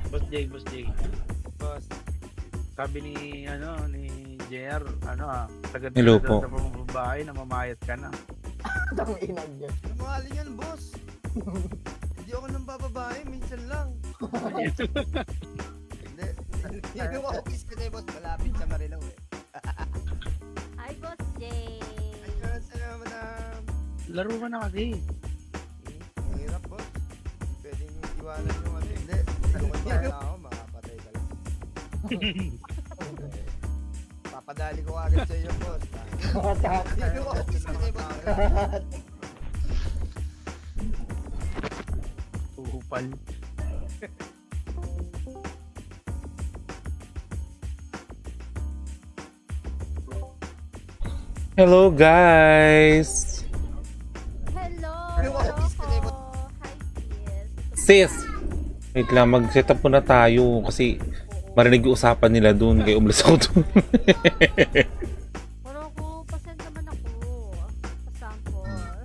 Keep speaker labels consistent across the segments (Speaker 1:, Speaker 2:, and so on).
Speaker 1: Boss J.
Speaker 2: Boss.
Speaker 1: Sabi ni JR, sagad ka
Speaker 3: Hello
Speaker 1: na daw
Speaker 3: po.
Speaker 1: sa pambabae na mamayat ka na.
Speaker 4: Tang inag yan.
Speaker 2: Lumahalin yan, boss. Hindi ako nang bababae, minsan lang. Hindi. Hindi mo office ko boss. Malapit sa Marilao eh.
Speaker 5: Hi, Boss J.
Speaker 2: Ayun, salamat madam.
Speaker 1: Laro ka na kasi.
Speaker 2: Ang hirap, boss. Pwedeng iwanan yung ano. Hindi. Talukod pa na ako, makapatay ka lang. Papadali ko agad sa iyo, boss. Hindi mo office ko boss.
Speaker 1: Tuhupal.
Speaker 3: Hello guys!
Speaker 5: Hello.
Speaker 2: Hello, office ko
Speaker 5: Hello. Hi, sis.
Speaker 3: Sis! Wait lang, mag-set up muna tayo kasi marinig yung usapan nila dun kaya umalis ako dun.
Speaker 5: Pero ako, pasend naman ako. Pasample.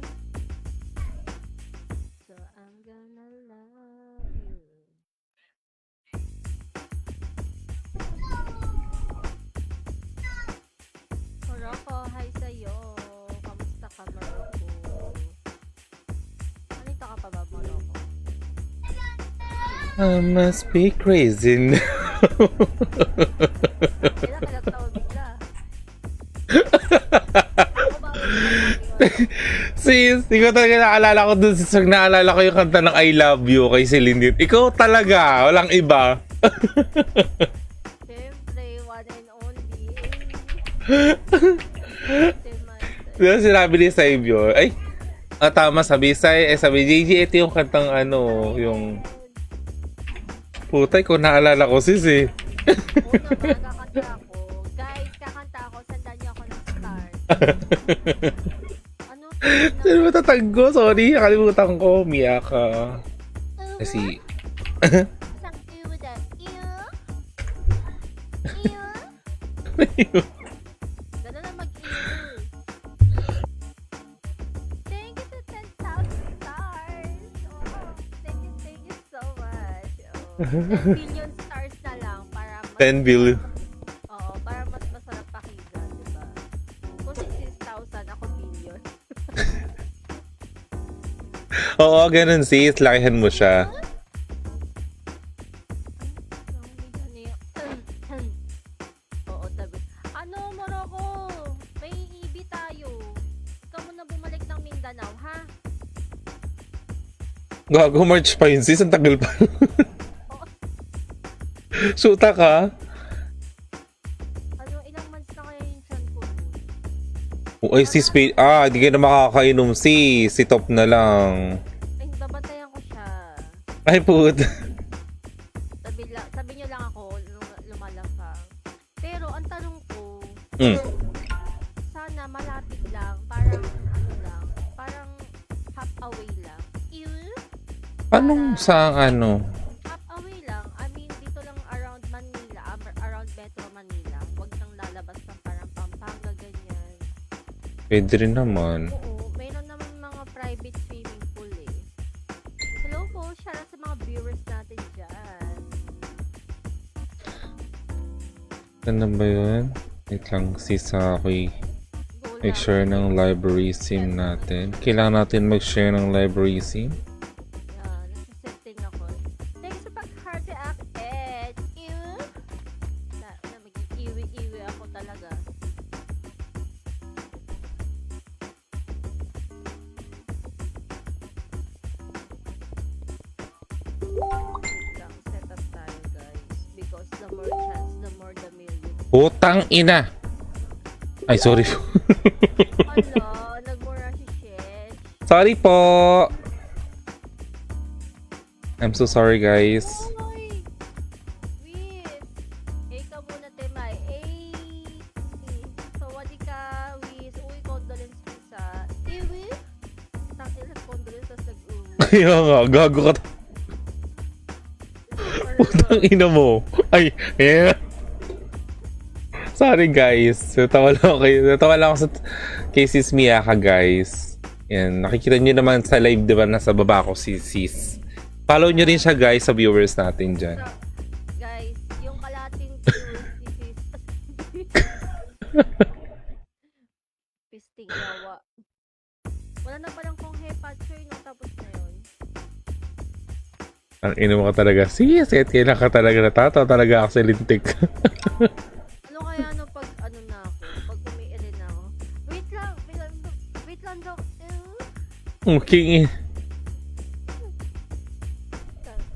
Speaker 5: So, I'm gonna love you. Morocco, hi sa'yo. Kamusta ka, Morocco? Anita ka pa ba, Morocco?
Speaker 3: I must be crazy now.
Speaker 5: Kailan ka nagtawa bigla? Ako ba?
Speaker 3: Sis, ikaw talaga naalala ko dun sa naalala ko yung kanta ng I Love You kay Celine Dion. Ikaw talaga, walang iba.
Speaker 5: Siyempre, one and only.
Speaker 3: Diba sinabi ni Saibyo, ay, tama sabi sabi JJ, ito yung kantang yung putay ko naalala ko sis eh.
Speaker 5: Oo naman, kakanta ako. Guys, kakanta ako. Sandan niyo ako ng start. Ano?
Speaker 3: Sino ba tataggo? Sorry, nakalimutan ko. Mia ka. Kasi,
Speaker 5: Isang ew that. Ew? Ew? Ganun na mag-ew. Thank you to 10,000 stars. Oh, thank you so much. Oh, 10 billion stars na lang para mas
Speaker 3: 10 billion.
Speaker 5: Oo, para mas masarap pakinggan, diba? Kung 6,000, ako billion.
Speaker 3: Oo, ganun sis. Lakihan mo siya.
Speaker 5: Oo, tabi. Ano, Morocco? May EB tayo. Ikaw muna bumalik ng Mindanao, ha?
Speaker 3: Gago, March pa yun sis. Ang tagal pa. Suta ka?
Speaker 5: Ano, ilang months na kaya yung chan ko?
Speaker 3: Ay sis, hindi ka na makakainom sis. Si Top na lang.
Speaker 5: Ay, babantayan ko siya.
Speaker 3: Ay put.
Speaker 5: Sabi niyo lang ako, lumalakang. Pero, ang tanong ko, sana malapit lang, parang, parang half away lang. Ew?
Speaker 3: Anong sa
Speaker 5: Half away lang. I mean, dito lang around Manila, around Metro Manila. Huwag nang lalabas ng parang Pampanga, ganyan.
Speaker 3: Pwede rin naman.
Speaker 5: Oo, mayroon naman mga private swimming pool eh. Hello po, shout out sa mga viewers natin dyan.
Speaker 3: Ano ba yun? Wait lang sis, ako'y
Speaker 5: Go lang.
Speaker 3: mag-share ng library sim natin. Kailangan natin mag-share ng library sim.
Speaker 5: Yan, nasa-setting ako. Thanks sa pag-heart react, Ed. Ew? Mag-iwi-iwi ako talaga. Wait lang, set up tayo guys. Because the more chance, the more the million.
Speaker 3: Putang ina! Ay, sorry.
Speaker 5: Ala, nagmura si Shesh.
Speaker 3: Sorry po! I'm so sorry guys.
Speaker 5: Oy! Wiz! Ikaw muna, Temay. Sawadi ka, Wiz. Uy, condolence, Wiz, ha. Wiz? Ilang condolence, tas nag-uwi.
Speaker 3: Kaya nga, gago ka. Putang ina mo. Ay, yeah. Sorry guys. Natawa lang ako sa kay Sis Miyaka guys. Yan, nakikita niyo naman sa live, di ba, nasa baba ko si Sis. Follow niyo rin siya guys sa viewers natin dyan.
Speaker 5: Pisting yawa. Wala na palang kong hair patcher no, tapos na yun.
Speaker 3: Ang ino mo ka talaga. Sis, kailan ka talaga natataw talaga ako sa lintik.
Speaker 5: Ano kaya no pag ano na ako, pag umiiri na ako. Wait lang daw.
Speaker 3: Okay.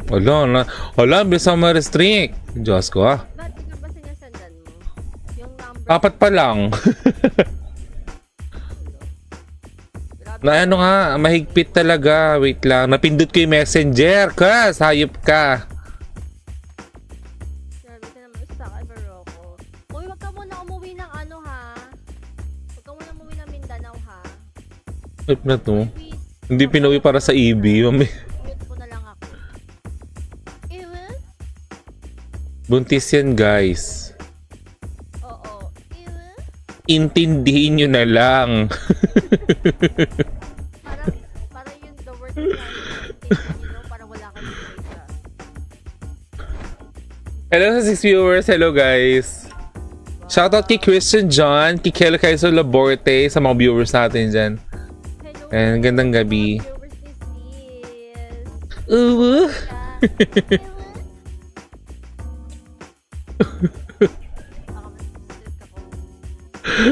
Speaker 3: Wala, bisa ma-restrict. Diyos ko ah.
Speaker 5: Ba't ikaw ba sinasandan mo? Yung number.
Speaker 3: Apat pa lang.
Speaker 5: Grabe.
Speaker 3: Na ano nga, mahigpit talaga. Wait lang, napindot ko yung messenger. Kas, hayop ka.
Speaker 5: Grabe ka naman sa akin, Baroko. Uy, wag ka muna umuwi ng ano ha. Wag ka muna umuwi ng Mindanao ha.
Speaker 3: Wait na to.
Speaker 5: Please,
Speaker 3: Hindi pinuwi para sa EB.
Speaker 5: mute mo na lang ako. Ewe?
Speaker 3: Buntis yan, guys.
Speaker 5: Oo. Ewe?
Speaker 3: Intindihin nyo na lang.
Speaker 5: Parang yun the word na you know, parang wala kang choice ha.
Speaker 3: Hello sa 6 viewers. Hello, guys. Shoutout kay Christian John, kay Kelo Kaiso Laborte, sa mga viewers natin dyan.
Speaker 5: Hello.
Speaker 3: And gandang gabi.
Speaker 5: Viewers ni sis.
Speaker 3: Ewe.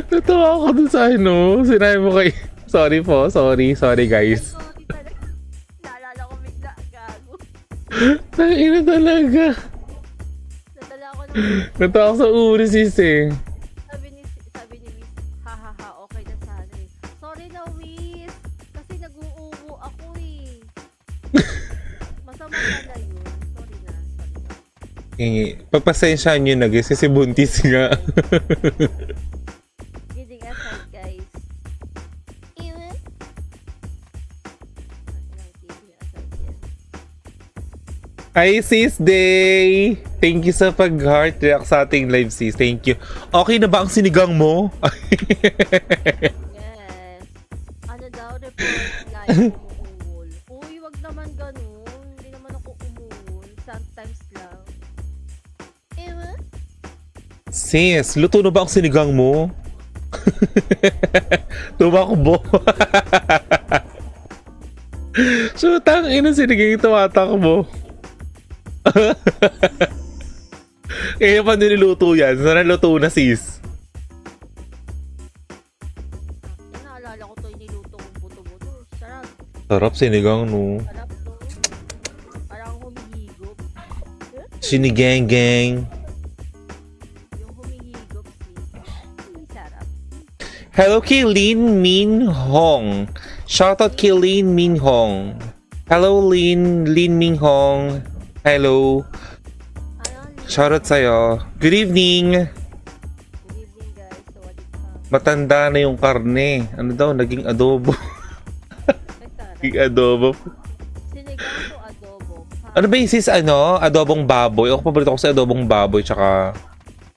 Speaker 3: Natawa ako dun sa ano. Sinabi mo kay... Sorry po. Sorry guys.
Speaker 5: Naalala ko bigla, gago.
Speaker 3: Tangina talaga.
Speaker 5: Nadala ako ng
Speaker 3: Natawa ako sa uri sis eh.
Speaker 5: sabi ni Wiz, hahaha, okay na sana eh. Sorry na Wiz, kasi nag-uubo ako eh. Masama pala yun. Sorry na.
Speaker 3: Pagpasensyahan nyo na guys kasi buntis nga.
Speaker 5: Kidding aside guys. Ewan? Kidding aside yan.
Speaker 3: Hi sis Day! Thank you sa pag-heart react sa ating live sis. Thank you. Okay na ba ang sinigang mo?
Speaker 5: Yes. Ano daw, report live umuul. Uy, wag naman ganun. Hindi naman ako umuul. Sometimes lang. Ewan?
Speaker 3: Sis, luto na ba ang sinigang mo? Tumakbo. Sutang ina sinigang tumatakbo. Kaya pa niluluto yan. Sana luto na sis.
Speaker 5: Yan, naalala ko to, iniluto kong buto-buto. Sarap.
Speaker 3: Sarap sinigang no.
Speaker 5: Sarap to. Parang humihigop.
Speaker 3: Sinigang-gang.
Speaker 5: Yung humihigop sarap.
Speaker 3: Hello kay Lin Min Hong. Shoutout kay Lin Min Hong. Hello Lin Min Hong. Hello.
Speaker 5: Ano?
Speaker 3: Shoutout sa'yo. Good evening.
Speaker 5: Good evening guys. Sawadee ka.
Speaker 3: Matanda na yung karne. Ano daw? Naging adobo. Naging adobo.
Speaker 5: Sinigang to adobo.
Speaker 3: Ano ba yung sis ano? Adobong baboy. Ako paborito ko sa adobong baboy. Tsaka...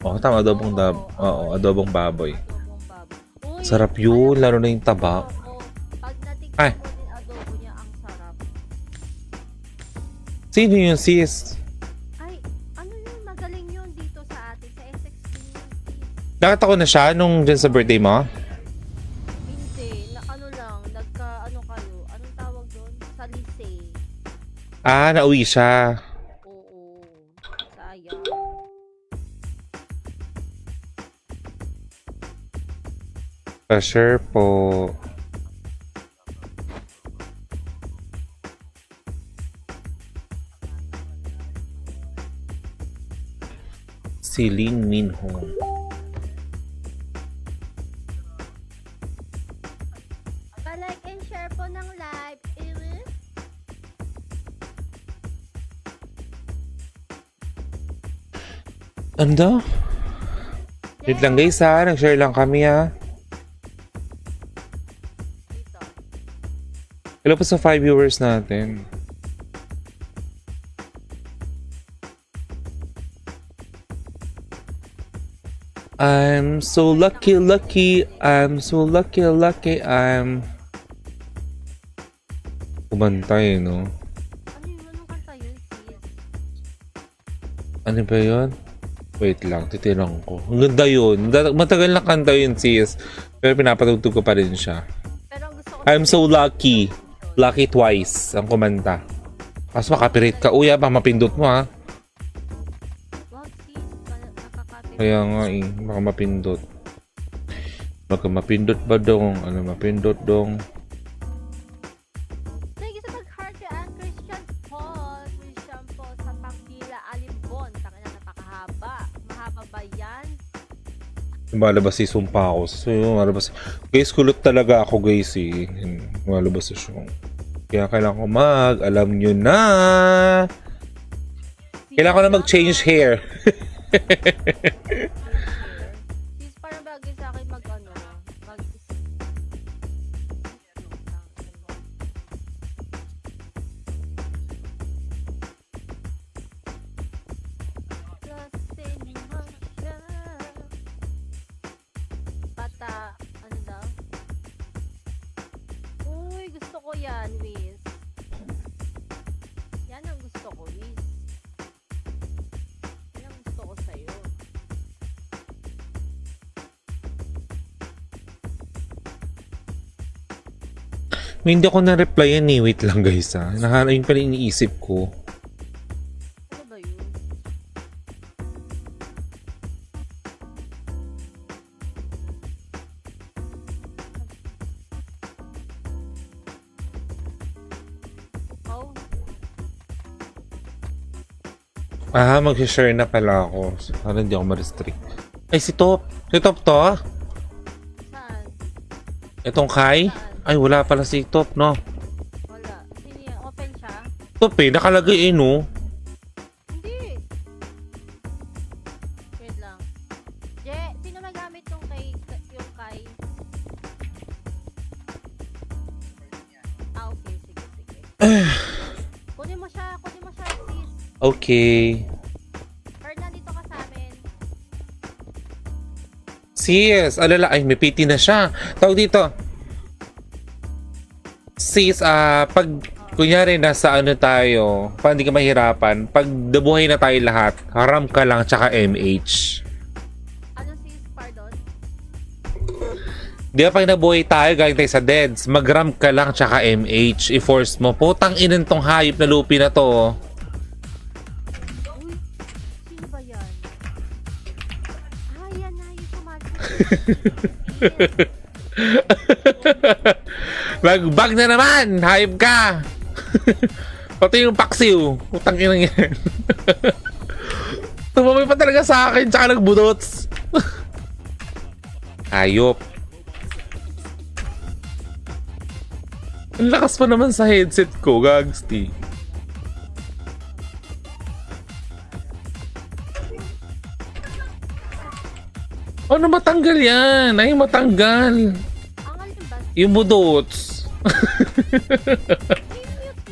Speaker 3: Oh, tama. Adobong Oo, adobong baboy.
Speaker 5: Adobong baboy. Uy,
Speaker 3: Sarap yun. Lalo na yung taba.
Speaker 5: oo. Pag
Speaker 3: Ay.
Speaker 5: natikman mo din adobo niya, ang sarap.
Speaker 3: Sino yun sis?
Speaker 5: Ay, ano yun? Magaling yun dito sa atin. Sa SX community.
Speaker 3: Nakita ko na siya nung dyan sa birthday mo?
Speaker 5: Hindi. Na ano lang. Ano kayo? Anong tawag doon? Sa lise.
Speaker 3: Ah, nauwi siya.
Speaker 5: Oo. Sayang.
Speaker 3: Sure po. Si Lin Min Hong.
Speaker 5: Pa-like and share po ng live. Ewe?
Speaker 3: Ano? Wait lang guys ha. Nag-share lang kami ha.
Speaker 5: Dito.
Speaker 3: Hello po sa 5 viewers natin. I'm so lucky. I'm so lucky. Kumantay, no?
Speaker 5: Ano yun? Anong kanta yun, sis?
Speaker 3: Ano ba yun? Wait lang, titirang ko. Ang ganda yun. Matagal na kanta yun, sis. Pero pinapatugtog ko pa rin siya.
Speaker 5: Pero ang gusto ko
Speaker 3: I'm so lucky. Lucky twice ang kumanta. Kaso makapirate ka. Uy, baka mapindot mo ha.
Speaker 5: Wag sis, nakakapit.
Speaker 3: Kaya nga eh, baka mapindot. Baka mapindot ba dong? Ano mapindot dong?
Speaker 5: Thank you sa pag-heart ang Christian Paul. Christian Paul sa Pangkila, Alimbon. Taka na napakahaba. Mahaba ba yan?
Speaker 3: Lumalabas si sumpa ako. So, lumalabas. Guys, kulot talaga ako guys eh. Lumalabas siya. Kaya kailangan ko alam nyo na. Kailangan ko na mag-change hair.
Speaker 5: Sis, parang bagay sa akin mag bata, ano daw? Uy, gusto ko yan, Wiz. Yan ang gusto ko, Wiz. Yan ang gusto ko sa'yo.
Speaker 3: Hindi ako na-reply yan eh. Wait lang guys ha. Yun pala iniisip ko.
Speaker 5: Ano ba yun? Oh,
Speaker 3: Mag-share na pala ako. Para hindi ako ma-restrict. Ay, si Top. Si Top to ah.
Speaker 5: saan?
Speaker 3: Itong Kai.
Speaker 5: Saan?
Speaker 3: Ay, wala pala si Top, no?
Speaker 5: Wala. Sino yan? Open siya?
Speaker 3: Top eh, nakalagay eh, no?
Speaker 5: Hindi. Wait lang. Sino magamit yung kay? Okay. Sige. Kunin mo siya, sis.
Speaker 3: Okay.
Speaker 5: Or nandito ka sa amin.
Speaker 3: Sis, alala. Ay, may PT na siya. Tawag dito. Sis, pag kunyari nasa ano tayo, pag hindi ka mahirapan, pag nabuhay na tayo lahat, haram ka lang tsaka MH.
Speaker 5: Ano sis, pardon?
Speaker 3: Di ba pag nabuhay tayo, galing tayo sa deads, mag-ram ka lang tsaka MH. I-force mo. Putang inan tong hayop na lupi na to.
Speaker 5: Uy, sino ba yan? Yan na, yung sumasagot.
Speaker 3: Mag-bag na naman! Hayop ka! Pati yung paksiw. Putang ina yan. Tumamay pa talaga sa akin tsaka nagbudots. Hayop. Ang lakas pa naman sa headset ko, gagsti. Ano matanggal yan? Ay, matanggal.
Speaker 5: Ang alin ba?
Speaker 3: Yung budots.
Speaker 5: I-mute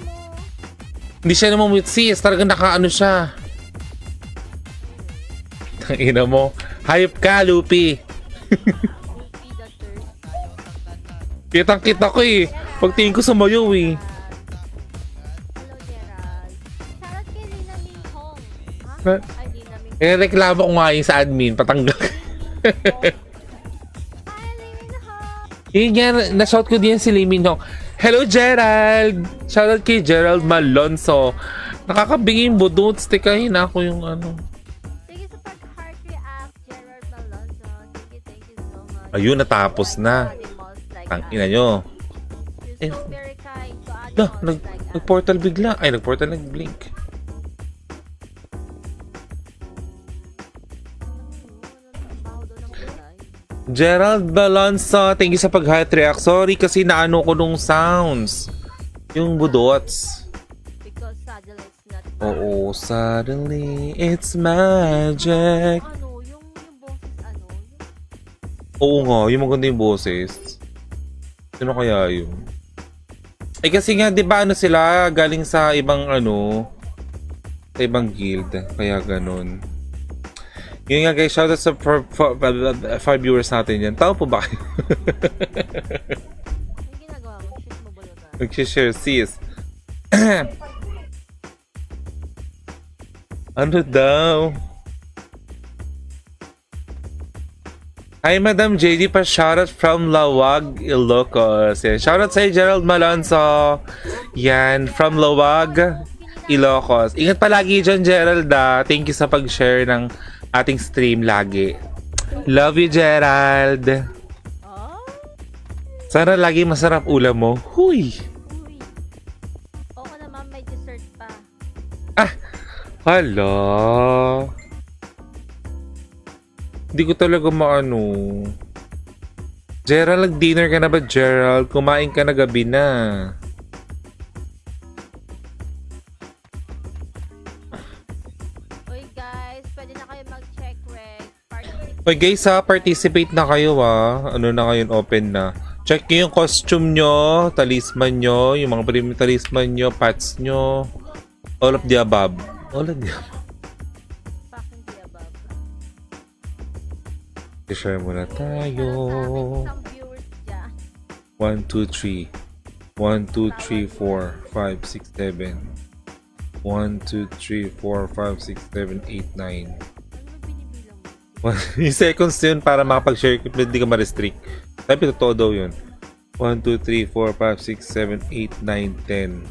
Speaker 5: mo.
Speaker 3: Hindi siya naman mute sis. Talagang nakaano siya. Tangina mo. Hayop ka, Lupi.
Speaker 5: Lupi the third.
Speaker 3: Kitang-kita ko eh. Pagtingin ko sumayo eh.
Speaker 5: Hello, Gerald. Shoutout kay Lina Minghong.
Speaker 3: Ha?
Speaker 5: Ay, Lina Minghong.
Speaker 3: Reklamo ko nga yung sa admin. Patanggal.
Speaker 5: Hi, Minghong.
Speaker 3: Yun nga, na-shout ko din si Limin Hong. Hello, Gerald! Shoutout kay Gerald Malonzo. Nakakabingi yung budots. Tekahin ako yung ano.
Speaker 5: Thank you sa pag-heart react, Gerald Malonzo. Thank you so much.
Speaker 3: Ayun, natapos na. Tangina nyo.
Speaker 5: You're so very kind to
Speaker 3: Nah,
Speaker 5: animals like us.
Speaker 3: nag-portal bigla. Ay, nag-portal nag-blink.
Speaker 5: Baho daw ng kulay.
Speaker 3: Gerald Balonso, thank you sa pag-heart react. Sorry kasi naano ko nung sounds. Yung budots.
Speaker 5: Because suddenly it's not
Speaker 3: Oo, suddenly it's magic.
Speaker 5: ano, yung boses ano,
Speaker 3: Oo nga, yung maganda yung boses. Sino kaya yun? Eh kasi nga, di ba ano sila, galing sa ibang ano, sa ibang guild. Kaya ganun. Yun nga guys, shoutout sa 5 viewers natin yan. Tao po ba kayo?
Speaker 5: yung ginagawa mo, shoot mo balot na.
Speaker 3: Nag-share sis. Ano daw? Hi, Madam JD pa shoutout from Lawag, Ilocos. Yan. Shoutout sa Gerald Malonzo. Yan, from Lawag, Ilocos. Ingat palagi dyan, Gerald. Thank you sa pag-share ng ating stream lagi. Love you, Gerald.
Speaker 5: Oh?
Speaker 3: Sana lagi masarap ulam mo. Huy!
Speaker 5: Uy. Oo naman, may dessert pa.
Speaker 3: Hala. Hindi ko talaga maano. Gerald, nag-dinner ka na ba, Gerald? Kumain ka na gabi na.
Speaker 5: Uy guys, pwede na kayo mag-check reg.
Speaker 3: Uy guys participate na kayo Ano na ngayon, open na. Check nyo yung costume nyo, talisman nyo, yung mga premium talisman nyo, pats nyo. All of the above. All of the above.
Speaker 5: Fucking the above.
Speaker 3: I-share muna tayo.
Speaker 5: Some viewers dyan.
Speaker 3: 1, 2, 3. 1, 2, 3, 4, 5, 6, 7. 1, 2, 3, 4, 5, 6, 7, 8, 9.
Speaker 5: Ano ba binibilang mo?
Speaker 3: Yung seconds yun para makapag-share clip, hindi ka ma-restrict. Sabi, totoo daw yun. 1, 2, 3, 4, 5, 6, 7, 8, 9, 10.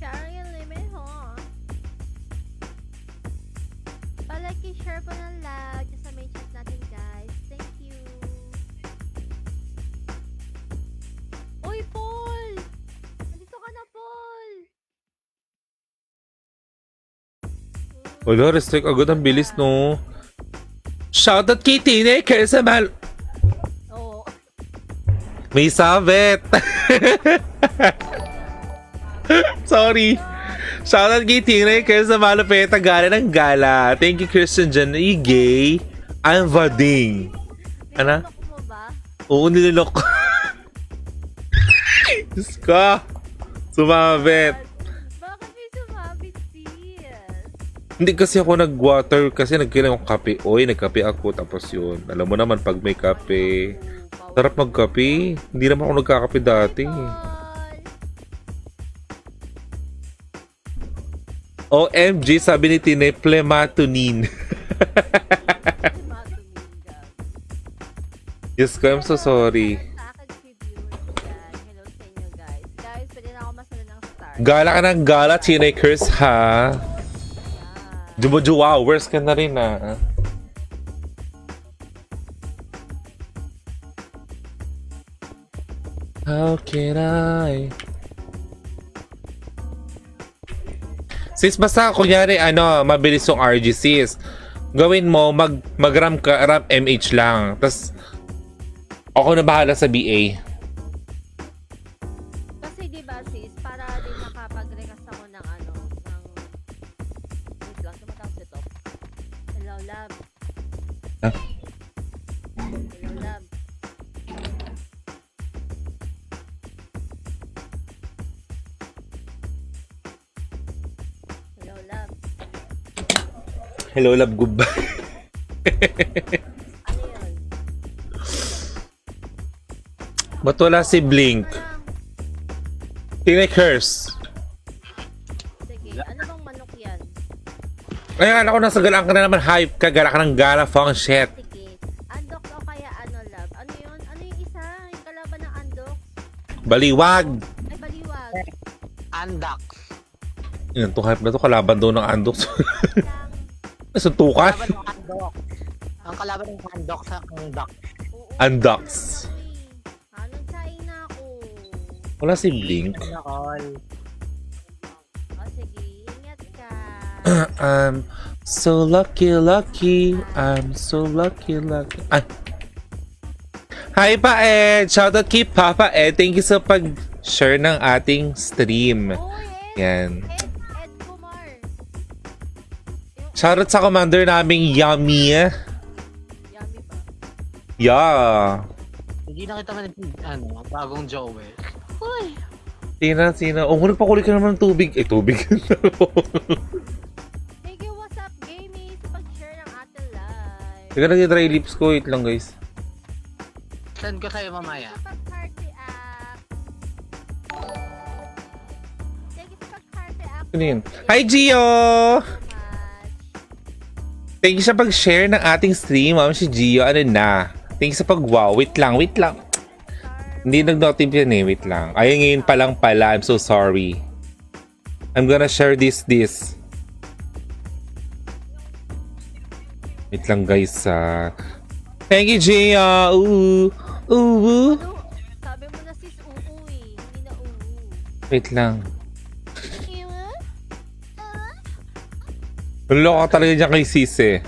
Speaker 5: Sharing limit, huh? Palagi share pa ng lag sa main chat natin, guys. Thank you. Uy, Paul! Nandito ka na, Paul!
Speaker 3: Wala, restrict agad. Ang bilis, no? Shoutout kay Tine, kaya sa mahal.
Speaker 5: Oo.
Speaker 3: May sabit. Sorry. Shoutout kay Tine, kaya sa malupeta gala ng gala. Thank you, Christian Jan. Are you gay? I'm Vading. Ano?
Speaker 5: Nilunok mo ba?
Speaker 3: Oo, nililok ko. Diyos ko. Sumabit.
Speaker 5: Bakit may sumabit, sis?
Speaker 3: Hindi kasi ako nag-water kasi nagkailan akong kape. Oy, nagkape ako tapos yun. Alam mo naman pag may kape. Sarap magkape. Hindi naman ako nagkakape dati.
Speaker 5: Paul!
Speaker 3: OMG, sabi ni Tine, plematonin. Yes ko, I'm so sorry.
Speaker 5: Sa akin, si viewers dyan. Hello sa inyo, guys. Guys, pwede na ako masala ng star.
Speaker 3: Gala ka ng gala, Tine Curse, ha?
Speaker 5: Yan.
Speaker 3: Jumo-juwowers ka na rin, ha? How can I? Sis, basta kunyari, mabilis yung RG, sis. Gawin mo, mag-ram ka, ram MH lang. Tapos, ako na bahala sa BA.
Speaker 5: Kasi di ba sis, para din makapag-recast ako ng wait lang, tumatawag ito. Hello, love.
Speaker 3: Huh?
Speaker 5: Hello, love. Hello, love.
Speaker 3: Hello, love, goodbye.
Speaker 5: Ano yun?
Speaker 3: Ba't wala si Blink? Tine Curse.
Speaker 5: Sige, ano bang manok yan?
Speaker 3: Ay, alam ko nasa galaan ka na naman. Hype ka, gala ka ng gala, fong shit.
Speaker 5: Sige. Andok o kaya love? Ano yun? Ano yung isa? Yung kalaban ng andok?
Speaker 3: Baliwag.
Speaker 5: Ay, baliwag.
Speaker 4: Andak.
Speaker 3: Yan, itong hype na to, kalaban daw ng Andok.
Speaker 5: Lang.
Speaker 3: Nasuntukan.
Speaker 4: Kalaban ng Andok. Ang kalaban ng Andok sa Andak.
Speaker 5: Oo.
Speaker 3: Andoks.
Speaker 5: Anong saing na ako?
Speaker 3: Wala si Blink.
Speaker 4: Nakol.
Speaker 5: O sige, ingat ka.
Speaker 3: I'm so lucky. I'm so lucky. Ay. Hi pa Ed! Shoutout kay Papa Ed. Thank you sa pag-share ng ating stream.
Speaker 5: Oh,
Speaker 3: Yan.
Speaker 5: Ed Kumar.
Speaker 3: Shoutout sa commander naming Yummy.
Speaker 5: Yummy ba?
Speaker 3: Yeah.
Speaker 4: Hindi na kita man bagong Joel.
Speaker 5: Uy!
Speaker 3: Sina. Oh, nagpakulit ka naman ng tubig. Tubig.
Speaker 5: Thank you, what's up, Gamey, sa pag-share ng ating live.
Speaker 3: Teka lang yung dry lips ko. Wait lang guys.
Speaker 4: Send ko sa'yo mamaya.
Speaker 5: Thank you sa pag-party app. Thank you sa pag-party app.
Speaker 3: Ano yun? Hi Gio!
Speaker 5: So much.
Speaker 3: Thank you sa pag-share ng ating stream, Ma'am si Gio. Ano na? Thank you sa pag-wow. Wait lang. Hindi nag-notif yan eh. Wait lang. Ayun, ngayon pa lang pala. I'm so sorry. I'm gonna share this. Wait lang guys. Thank you, Gia. Ooh.
Speaker 5: Ano? Sabi mo na sis oo eh. Hindi na oo.
Speaker 3: Wait lang.
Speaker 5: Iwan?
Speaker 3: Naloko ka talaga dyan kay sis eh.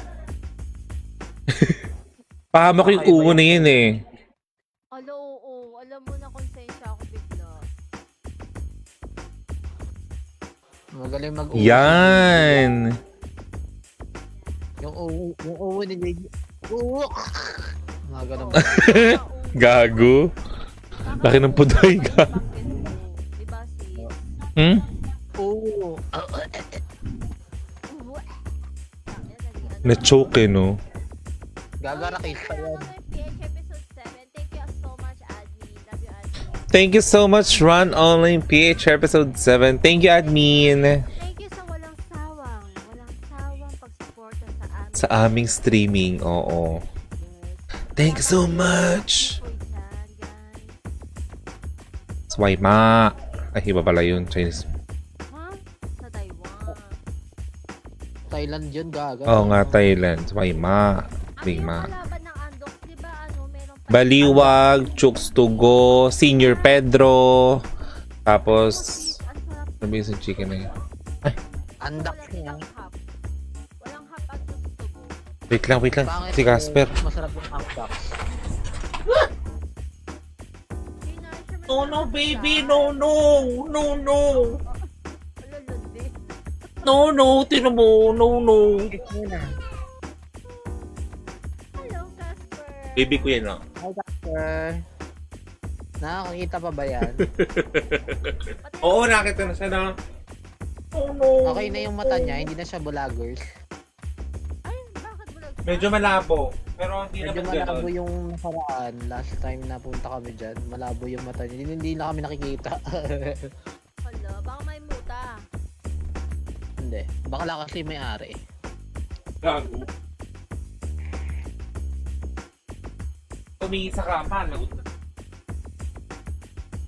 Speaker 3: Pahamak yung umo na yun eh.
Speaker 5: Alo, oo. Alam mo na konsensya ako bigla.
Speaker 4: Magaling mag-uwi.
Speaker 3: Yan.
Speaker 4: Yung uwi ni JJ. Oo. Mga ganun.
Speaker 3: Gago. Laki ng puday ka.
Speaker 5: Diba sis?
Speaker 3: Hmm?
Speaker 4: Oo.
Speaker 3: Na-choke eh, no?
Speaker 4: Gagarakis pa yan.
Speaker 5: PH episode 7. Thank you so much, admin. Love you, admin.
Speaker 3: Thank you so much, Run Online PH Episode 7. Thank you, admin.
Speaker 5: Thank you sa walang sawang pagsuporta
Speaker 3: Sa aming streaming, oo. Thank you so much. Swipe ma. Ay, iba pala yun. Chinese.
Speaker 5: Ha? Sa Taiwan.
Speaker 4: Thailand yun, gaga.
Speaker 3: Oo nga, Thailand. Swipe ma.
Speaker 5: Ang
Speaker 3: Big
Speaker 5: yung
Speaker 3: ma.
Speaker 5: kalaban ng Andok, di ba meron pa
Speaker 3: Baliwag, Chooks to Go, Senior Pedro. Tapos,
Speaker 5: ang sarap
Speaker 3: sabi sa chicken na yun.
Speaker 4: Andak
Speaker 5: wala
Speaker 4: niya.
Speaker 5: silang hap. Walang hap at tustubo.
Speaker 3: Wait lang.
Speaker 4: Pangit
Speaker 3: Si Casper.
Speaker 4: Masarap yung andak.
Speaker 3: No, baby. No.
Speaker 5: Alulundi.
Speaker 3: No. Tino mo. No.
Speaker 5: Hello, Casper.
Speaker 3: Baby ko yan, no?
Speaker 4: Hi, Casper. Nakakakita pa ba yan?
Speaker 3: Oo, nakita na siya, no? Oh, no.
Speaker 4: Okay na yung mata niya, hindi na siya bulagers.
Speaker 5: Ay, bakit bulag?
Speaker 3: Medyo malabo. Pero hindi
Speaker 4: Medyo
Speaker 3: naman
Speaker 4: malabo
Speaker 3: gano'n.
Speaker 4: yung nakaraan. Last time na punta kami dyan, malabo yung mata niya. Hindi na kami nakikita.
Speaker 5: Hala, baka may muta.
Speaker 4: Hindi. Bakla kasi may ari.
Speaker 3: Gago. Tumingin sa kama, lagot na.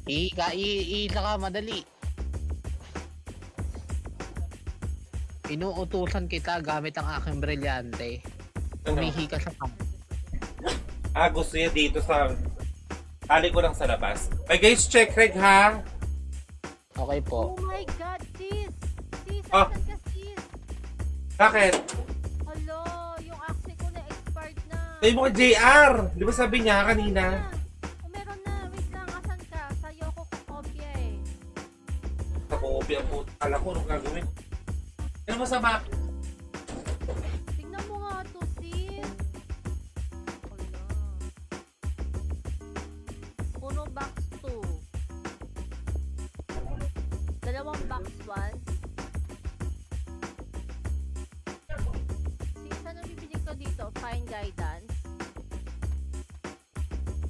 Speaker 4: Iisa ka, madali. Inuutusan kita gamit ang aking brilyante. Umihi ka sa kama.
Speaker 3: Gusto niya dito sa... Tali ko lang sa labas. Ay guys, check reg ha!
Speaker 4: Okay po.
Speaker 5: Oh my God, sis! Sis,
Speaker 3: Ah.
Speaker 5: asan ka, sis?
Speaker 3: Bakit?
Speaker 5: Hala, yung accent ko na expired na.
Speaker 3: Sabi mo kay JR! Di ba sabi niya kanina?
Speaker 5: Oh, meron na. Wait lang, asan ka? Sa'yo ko kukopya eh.
Speaker 3: Sa kopi ang puto. Kala ko anong gagawin. Ano masama?
Speaker 5: Tingnan mo nga to, sis. Hala. Puno box 2. Dalawang box 1. Sis, ano bibili ko dito? Fine guidance.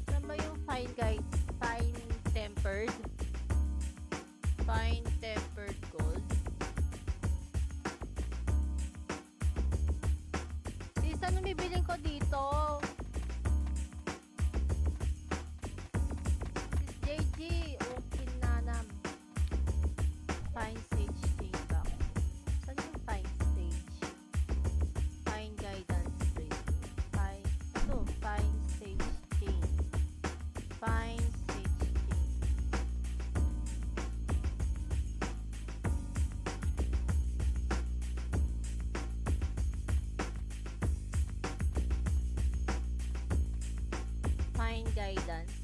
Speaker 5: Saan ba yung fine guide? Fine tempered? Fine tempered gold. Sis, ano bibiling ko dito? Sis JG, okay na nam. Fine sage chain box. Saan yung fine sage? Fine guidance bracelet. Fine, ito, fine sage chain. Fine sage chain. Fine guidance.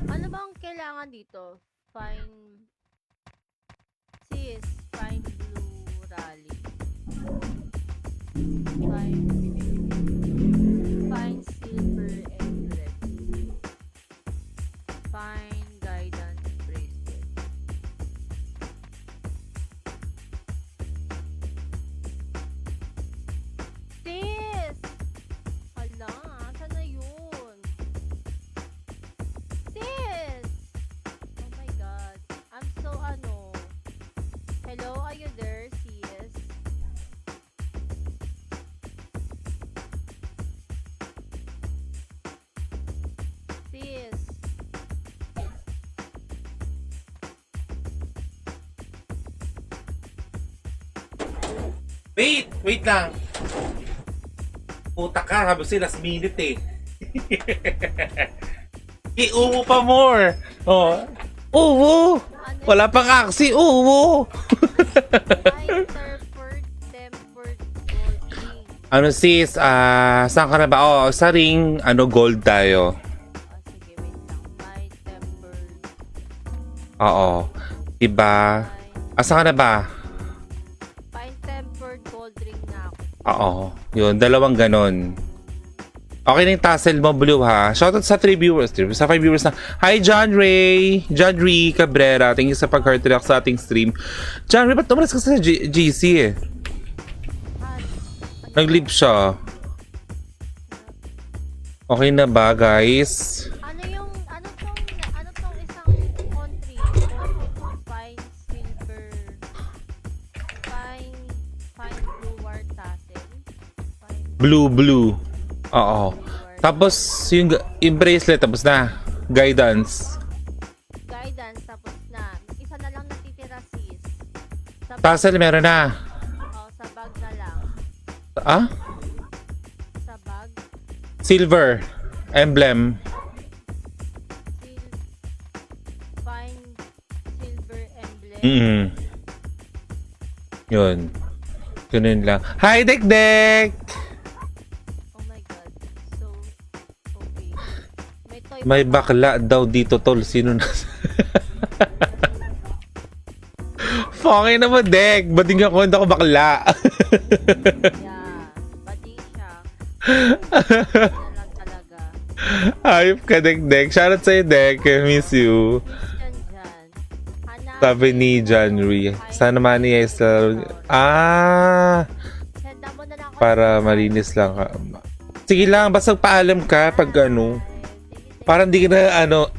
Speaker 5: Ano ba ang kailangan dito? Fine sis, fine blue rally. Fine silver emblem. Fine guidance bracelet. Sis! Hala, saan na yun? Sis! Oh my God. I'm so Hello?
Speaker 3: Wait lang. Puta ka, habang sila last minute eh. Iuwo pa more. Oh. Uwo. Wala pang aksi. Uwo.
Speaker 5: Ay, Tempered Gold Ring.
Speaker 3: Ano sis, saan ka na ba? Oh, sa ring, gold tayo.
Speaker 5: Sige, wait lang. May Tempered.
Speaker 3: Oo. Diba? Saan ka na ba?
Speaker 5: Fine Tempered Gold Ring na ako.
Speaker 3: Oo. Yun, dalawang ganon. Okay na yung tassel mo, Blue, ha? Shoutout sa 3 viewers. Sa 5 viewers na. Hi, John Ray! John Ray Cabrera. Thank you sa pag-heart react sa ating stream. John Ray, ba't tumalas ka sa GC eh? Nag-leave siya. Okay na ba, guys?
Speaker 5: Ano tong isang country? Fine silver. Fine blue war tassel.
Speaker 3: Blue. Oo. Tapos, yung bracelet, tapos na. Guidance.
Speaker 5: Guidance, tapos na. Isa na lang natitira, sis. Sa bag,
Speaker 3: Tassel, meron na.
Speaker 5: sa bag na lang.
Speaker 3: Ah?
Speaker 5: Sa bag.
Speaker 3: Silver. Emblem.
Speaker 5: Fine silver emblem.
Speaker 3: Yun. Ganun lang. Hi, Dek!
Speaker 5: Oh my god. So, okay. Toy
Speaker 3: May bakla daw dito, tol. Sino na? Fokay naman, Dek. Bading ako, hindi ako bakla.
Speaker 5: Yeah. Bading siya. Yan lang talaga.
Speaker 3: Ayop ka, Dek. Shoutout sa'yo, Dek. I miss you.
Speaker 5: Christian dyan. Hanapin
Speaker 3: Sabi ni John Rhee. Sana man niya sa...
Speaker 5: Senda mo na lang ako.
Speaker 3: para malinis lang ka. Sige lang, basta paalam ka pag parang di ka na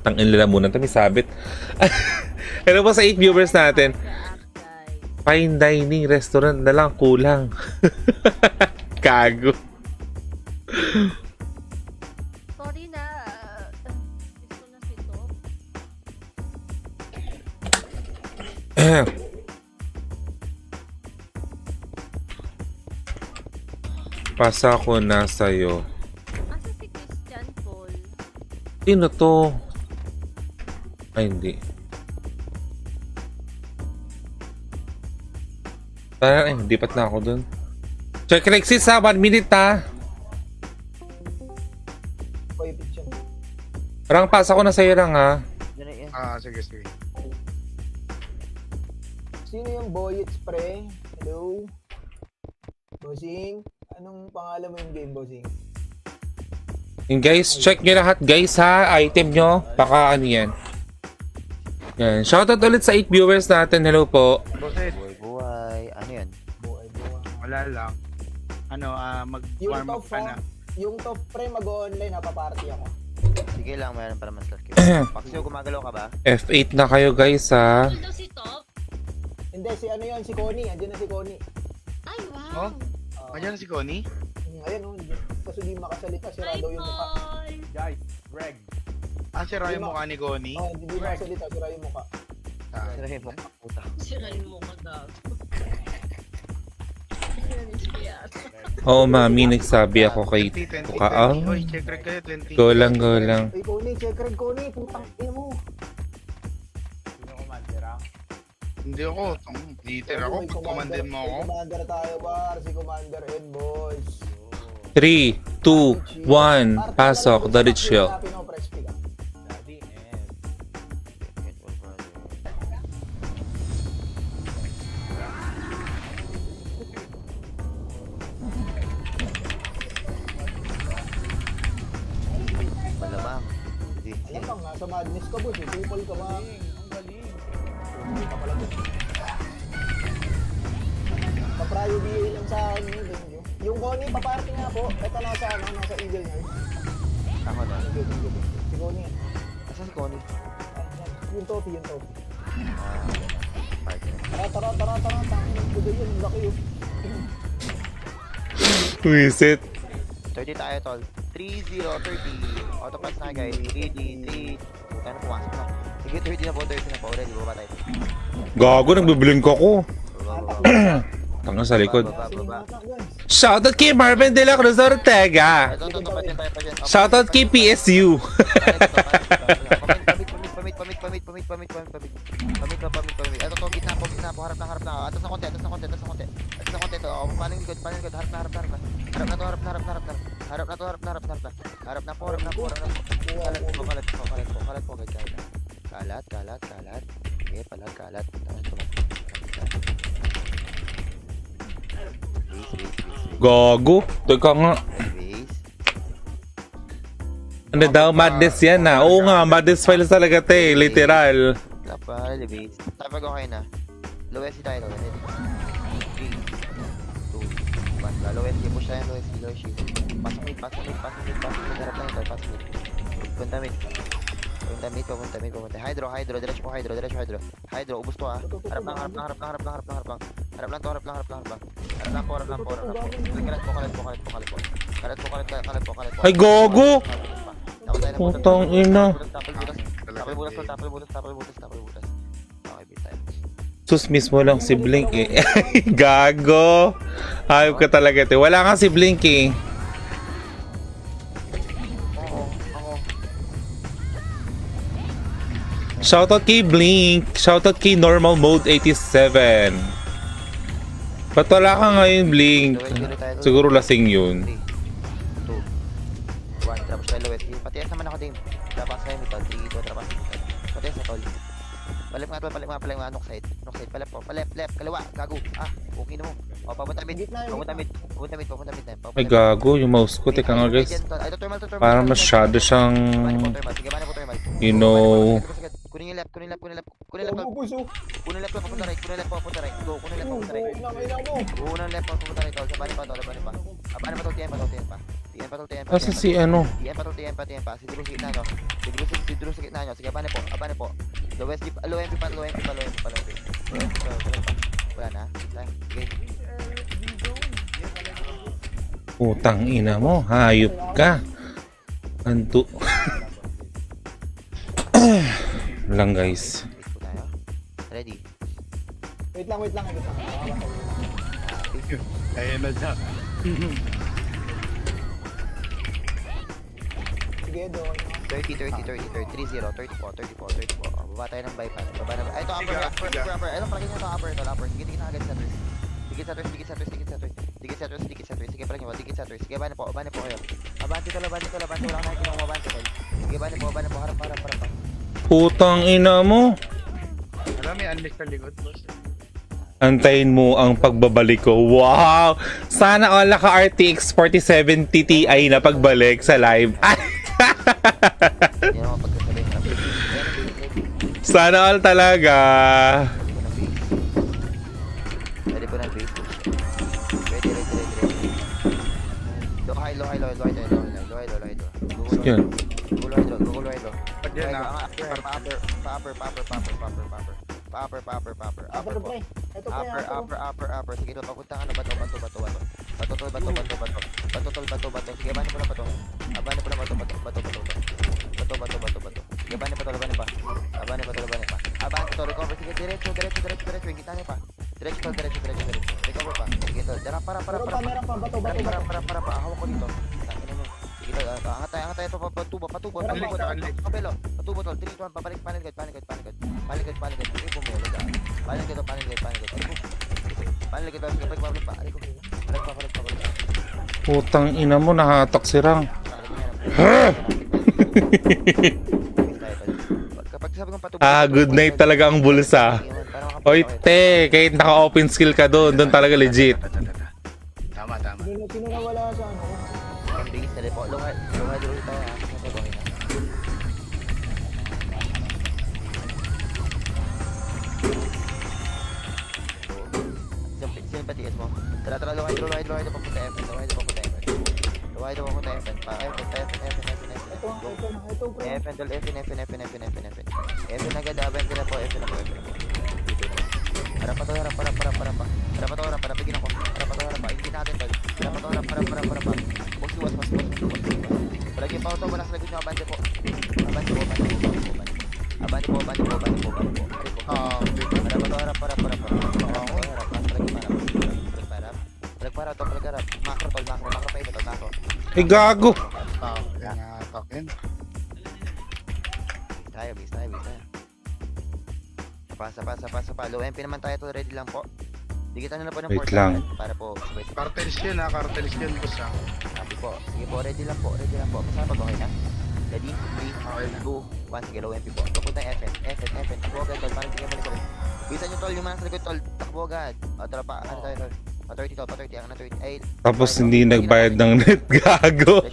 Speaker 3: tangin nila muna ito, may sabit. Ano ba sa 8 viewers natin? Fine dining restaurant na lang, kulang. Kago.
Speaker 5: Sorry na. Gusto na si Top.
Speaker 3: Pasa ko na sa'yo.
Speaker 5: Asa si Christian Paul?
Speaker 3: Sino to? Ay, hindi. Hindi pat na ako dun. Check Rexis ha, 1 minute ha. Parang pasa ko na sa'yo lang ha.
Speaker 1: Sige.
Speaker 2: Sino yung Boyet Spray? Hello? Bossing? Anong pangalan mo yung game, Bossing?
Speaker 3: And guys, check nyo lahat guys ha. Item nyo. Baka ano yan. Yan. Shoutout ulit sa 8 viewers natin. Hello po.
Speaker 1: Boses,
Speaker 6: Buhay. Ano yan?
Speaker 2: Buhay.
Speaker 1: wala lang. Mag-warm up ka na.
Speaker 2: Yung top pre mag-online, napaparty ako.
Speaker 6: Sige lang, mayroon para mas laki. Paxio, gumagalaw ka ba?
Speaker 3: F8 na kayo guys ha.
Speaker 2: Hindi, si Connie. Andiyan na si Connie.
Speaker 5: Ay, wow.
Speaker 1: Oh? Ayan si Connie?
Speaker 2: Ayun, kasi di makasalita, sira daw yung mukha.
Speaker 1: Guys, Greg. Sira yung mukha ni Connie?
Speaker 2: Hindi makasalita, sira yung mukha.
Speaker 6: Sirahin mo, puta.
Speaker 3: Oo mami, nagsabi ako kay
Speaker 1: 20.
Speaker 3: Tukaang.
Speaker 1: Oy, check reg kayo, 20.
Speaker 3: Go lang.
Speaker 2: Ay, Connie, check red Connie, putang ina mo.
Speaker 1: Hindi ako. Leader ako. Commander mo ako.
Speaker 2: May commander tayo, par. Si Commander Ed, boys.
Speaker 3: 3, 2, 1. Pasok. Dalit shield.
Speaker 6: Malamang. Sige.
Speaker 2: Alam kang nasa madness ka, boss. Tupal ka ba? Ang galing. Hindi ka pala, boss. Paprayo BA lang sa akin yun. Yung Connie, paparty nga po. Ito nasa Eagle Nerd.
Speaker 6: Ako na.
Speaker 2: Si Connie.
Speaker 6: Asan si Connie?
Speaker 2: Yung Toffee.
Speaker 6: Partner.
Speaker 2: Tara. Tangin ng buday yun. Laki yun.
Speaker 3: Wisit.
Speaker 6: 30 tayo, tol. 3-0, 30. Autopass na guys. 3. Puta na, pumasok na. Sige, 30 na po. Ready, baba tayo.
Speaker 3: Gago, nagbiblink ako. Tanga sa likod.
Speaker 6: Baba.
Speaker 3: Shoutout kay Marvin De La Cruz Ortega.
Speaker 6: Ito, patyan tayo.
Speaker 3: Shoutout kay PSU.
Speaker 6: Pamit. Ito to, gitna po, harap na. Atas na konti. Ito, paling likod, harap na. Harap na po. Kalat po, guys. Kalat. Okay, kalat.
Speaker 3: Gago. Teka nga.
Speaker 6: Base.
Speaker 3: Ano daw? Madness yan na. Oo nga, madness files talaga te. Literal.
Speaker 6: Tapos, base. Tapos okay na. Low SC tayo. 3, 2, 1. Low SC. Push tayo. Low SC. Pasok mid. Harap lang ito. Pasok mid. Punta mid. Hydro. Diretso po hydro. Hydro, ubos to ah. Harap lang. Kalat po.
Speaker 3: Ay, gago! Putang ina.
Speaker 6: Tapal butas. Okay, bit tayo.
Speaker 3: Sus mismo lang si Blink eh. Gago! Hayop ka talaga te. Wala kang si Blink eh. Shoutout kay Blink. Shoutout kay Normal Mode 87. Ba't wala ka ngayon, Blink? Siguro lasing yun.
Speaker 6: 3, 2, 1. Tapos tayo low SC. Patias naman ako din. Trapas tayo nito. 3, 2, trapas nito. Patias na tol. Palip nga. Knock side. Palip po. Left. Kaliwa. Gago. Okay na mo. O, papunta mid.
Speaker 3: Ay, gago. Yung mouse ko. Teka nga, guys. Parang masyado siyang... You know...
Speaker 6: Kunin yung left. Kunin left. Papunta right. Go. Kunin left. Papunta right. Papunta right. Labanin pa. Labanin pa. Tiyan pa.
Speaker 3: Asa si ano?
Speaker 6: Tiyan pa. Si Drew sa gitna nyo. Sige, abane po. Low MP pa. Wala na. Sige.
Speaker 3: Putang ina mo. Hayop ka. Anto. Lang guys.
Speaker 6: Ready?
Speaker 2: Wait lang.
Speaker 1: Ayan na siya.
Speaker 2: Sige, doon.
Speaker 6: 30, 34. Baba tayo ng bypass. Ito, upper. Ito, palagay nyo ito, upper. Sige, na agad sa three. Dikit sa three. Sige, palagay mo, dikit sa three. Sige, bane po kayo. Abante, wala akong nakikita kong mabante, tol. Sige, bane po, harap pa.
Speaker 3: Putang ina mo.
Speaker 1: Alam, may unlist sa likod, boss.
Speaker 3: Antayin mo ang pagbabalik ko. Wow! Sana all naka RTX 4070 Ti na pagbalik sa live.
Speaker 6: Yan ako pagkasabi.
Speaker 3: Sana all talaga.
Speaker 6: Ready po na base. Ready. Low high.
Speaker 3: Yan.
Speaker 6: Google hydro.
Speaker 1: Pag yan na.
Speaker 6: Upper. Sige, papunta ka na bato. Bato. Sige, abane po na bato. Bato. Sige, abane pa. Abane to, recover. Sige, diretso. Yung gitna niya pa. Diretso. Recover pa. Sige, to. Dara, para. Hawak ko dito. Sige, to. Angat tayo to. Patubo. Kapelo. Patubo, tol. 3, 2, 1. Pabalik. Paligid. Sige, bumelo ka. Paligid. Paligid. Sige, pagbabalik pa. Balik pa.
Speaker 3: Putang ina mo, nahatak si Rang. Good night talaga ang bulsa. Oy, te, kahit naka-open skill ka doon talaga legit.
Speaker 1: Tama.
Speaker 2: Sino na wala sa ano?
Speaker 6: Ang base na rin po. Long hydro ulit tayo. Sino pa TS mo? Tara, long hydro papunta FN. FN tol, FN. FN agad, FN na po. Harap pa. Pigin ako. Harap. Hindi natin tol. Harap. Box was. Palagi pa auto, wala sa lagot nyo. Abante po. Harap pa. top pala garap. Macro tol, macro pa ito, tol, macro.
Speaker 3: Ay, gago.
Speaker 1: Yan nga, takin.
Speaker 6: Base tayo. Sapa. Low MP naman tayo, tol, ready lang po. Digitan na po ng
Speaker 3: Wait
Speaker 6: port
Speaker 3: lang.
Speaker 6: para po sabay-sabay.
Speaker 1: Cartels yun ha, cartels yun boss ha.
Speaker 6: Sabi po. Sige po, ready lang po. Masama pag okay na. Ready? 3, 2, 1. Sige, low MP po. Papunta yung FN. Takbo agad, tol. Parang hindi ka malikot. Bisa nyo, tol. Yung mga sa likod, tol. Takbo agad. O, tara pa. Ano tayo, tol? Pa 30, tol. Pa 30. Ang na 30. Ay.
Speaker 3: Tapos hindi nagbayad ng net, gago.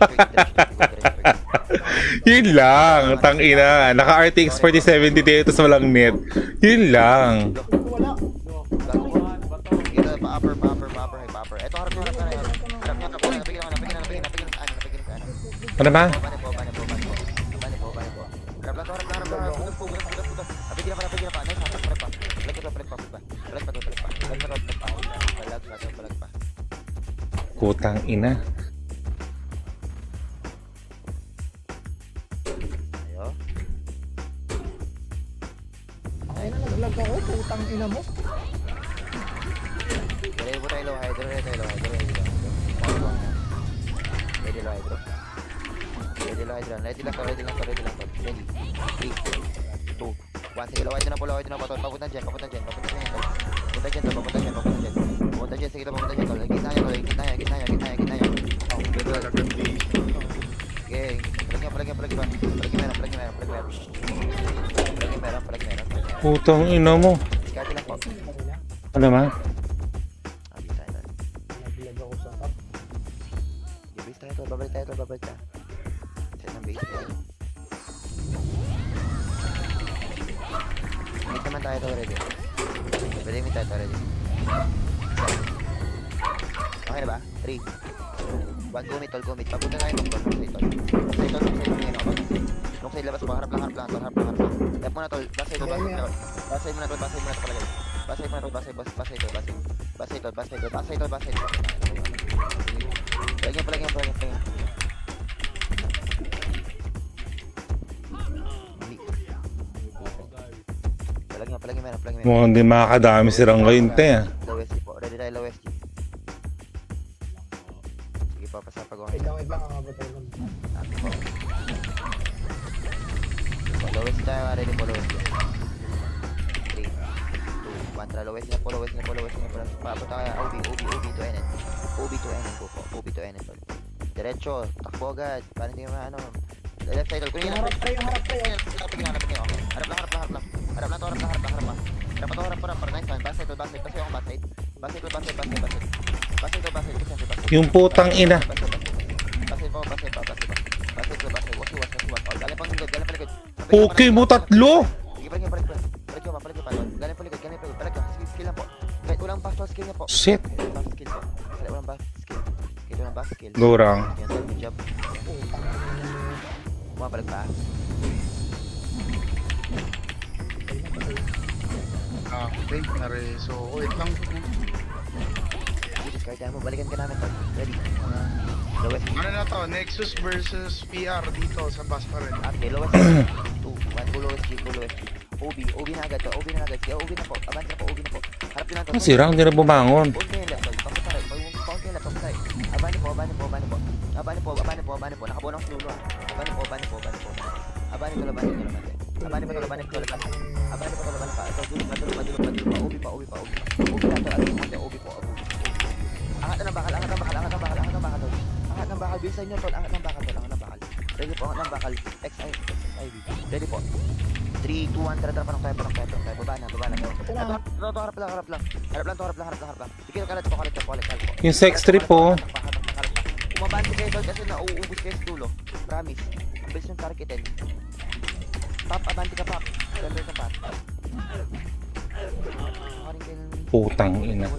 Speaker 3: Yun lang, tangina. Naka RTX 4070 dito sa walang net. Yun lang.
Speaker 6: Ito, pa-upper. Ito, harap nyo. Harap nyo. Napigil ka na.
Speaker 3: Ano ba?
Speaker 6: Bane po. Harap lang. Putas. Napigil pa. Nice, harap pa. Balag pa.
Speaker 3: Kutang ina.
Speaker 6: Ayo.
Speaker 2: Ay na, naglag ako. Putang ina mo.
Speaker 6: Ready po tayo low hydro. Ready low hydro. Ready lang to. Ready. 3, 2, 1. Sige, low hydro na po. Papunta dyan. Papunta dyan. Sige, papunta dyan, tol. Gitna nyo.
Speaker 1: Talagang di.
Speaker 6: Okay. Palagi meron.
Speaker 3: Putang ina mo.
Speaker 6: Diskarte lang po.
Speaker 3: Ano ba?
Speaker 6: Abis tayo, tol.
Speaker 2: Naglag ako sa top.
Speaker 6: Base tayo, tol. Babalik tayo. Set ng base tayo. Meet naman tayo, tol. Ready. Meet tayo, tol. Ready. Okay na ba? 3, 2, 1. Gumit. Papunta tayo ng tol. Long side labas po. Harap lang. Left mo na, tol. Backside mo na, tol. Palagay. Backside. Palagyan. Palagyan meron.
Speaker 3: Mukhang hindi makakadami si Rang ngayon, te.
Speaker 6: Low SG po. Ready tayo, low SG. Sige po, pasapag ako.
Speaker 2: Wait lang, ang abot tayo lang.
Speaker 6: Sabi po. Low SG tayo, ready po, low SG. 3, 2, 1. Tara, low SG na po. Papunta kaya, OB to NN. OB to NN po. Diretso, takbo agad. Para hindi naman ano. Left side, tol. Kunin
Speaker 2: Harap tayo.
Speaker 6: Harap lang. Harap. Nice one. Backside. Kasi ako backside. Backside.
Speaker 3: Yung putang ina.
Speaker 6: Backside po. Was. Galing pang likod.
Speaker 3: Okay mo, tatlo.
Speaker 6: Sige, palig pa. Galing pang likod. Palig ka. Skill lang po. Kahit walang back skill niya po.
Speaker 3: Shit.
Speaker 6: Walang back skill.
Speaker 3: Go, Rang.
Speaker 6: Yan, sir. Good job. Pumapalag pa.
Speaker 1: Okay, nareso. Wait lang.
Speaker 6: Discard mo. Balikan ka namin, tol. Ready. Lowest.
Speaker 1: Ano na to? Nexus versus PR dito sa bus pa rin.
Speaker 6: Okay, lowest. 2, 1. Go lowest. OB na agad to. Sige, OB na po. Abante na po. Harap nyo lang to.
Speaker 3: Si Rang, hindi na bumangon.
Speaker 6: Pound kayo left, tol. Papunta rin. Pound kayo left. Abante po. Nakabuo ng slulo. Abante po. Abante po. OB pa. OB na to. OB po. Angat ng bakal, tol. Angat ng bakal, bilisan nyo, tol. Angat ng bakal. Ready po, angat ng bakal. XIV. Ready po. 3, 2, 1, tara, panong tayo. Baba na. Ito, harap lang. Sige, kalat po.
Speaker 3: Yung sex trip po.
Speaker 6: Umabante kayo, tol, kasi nauubos kayo sa dulo. Promise. Ang bilis yung targetin. Pop, abante ka, pop. Center ka, pop.
Speaker 3: Putang ina.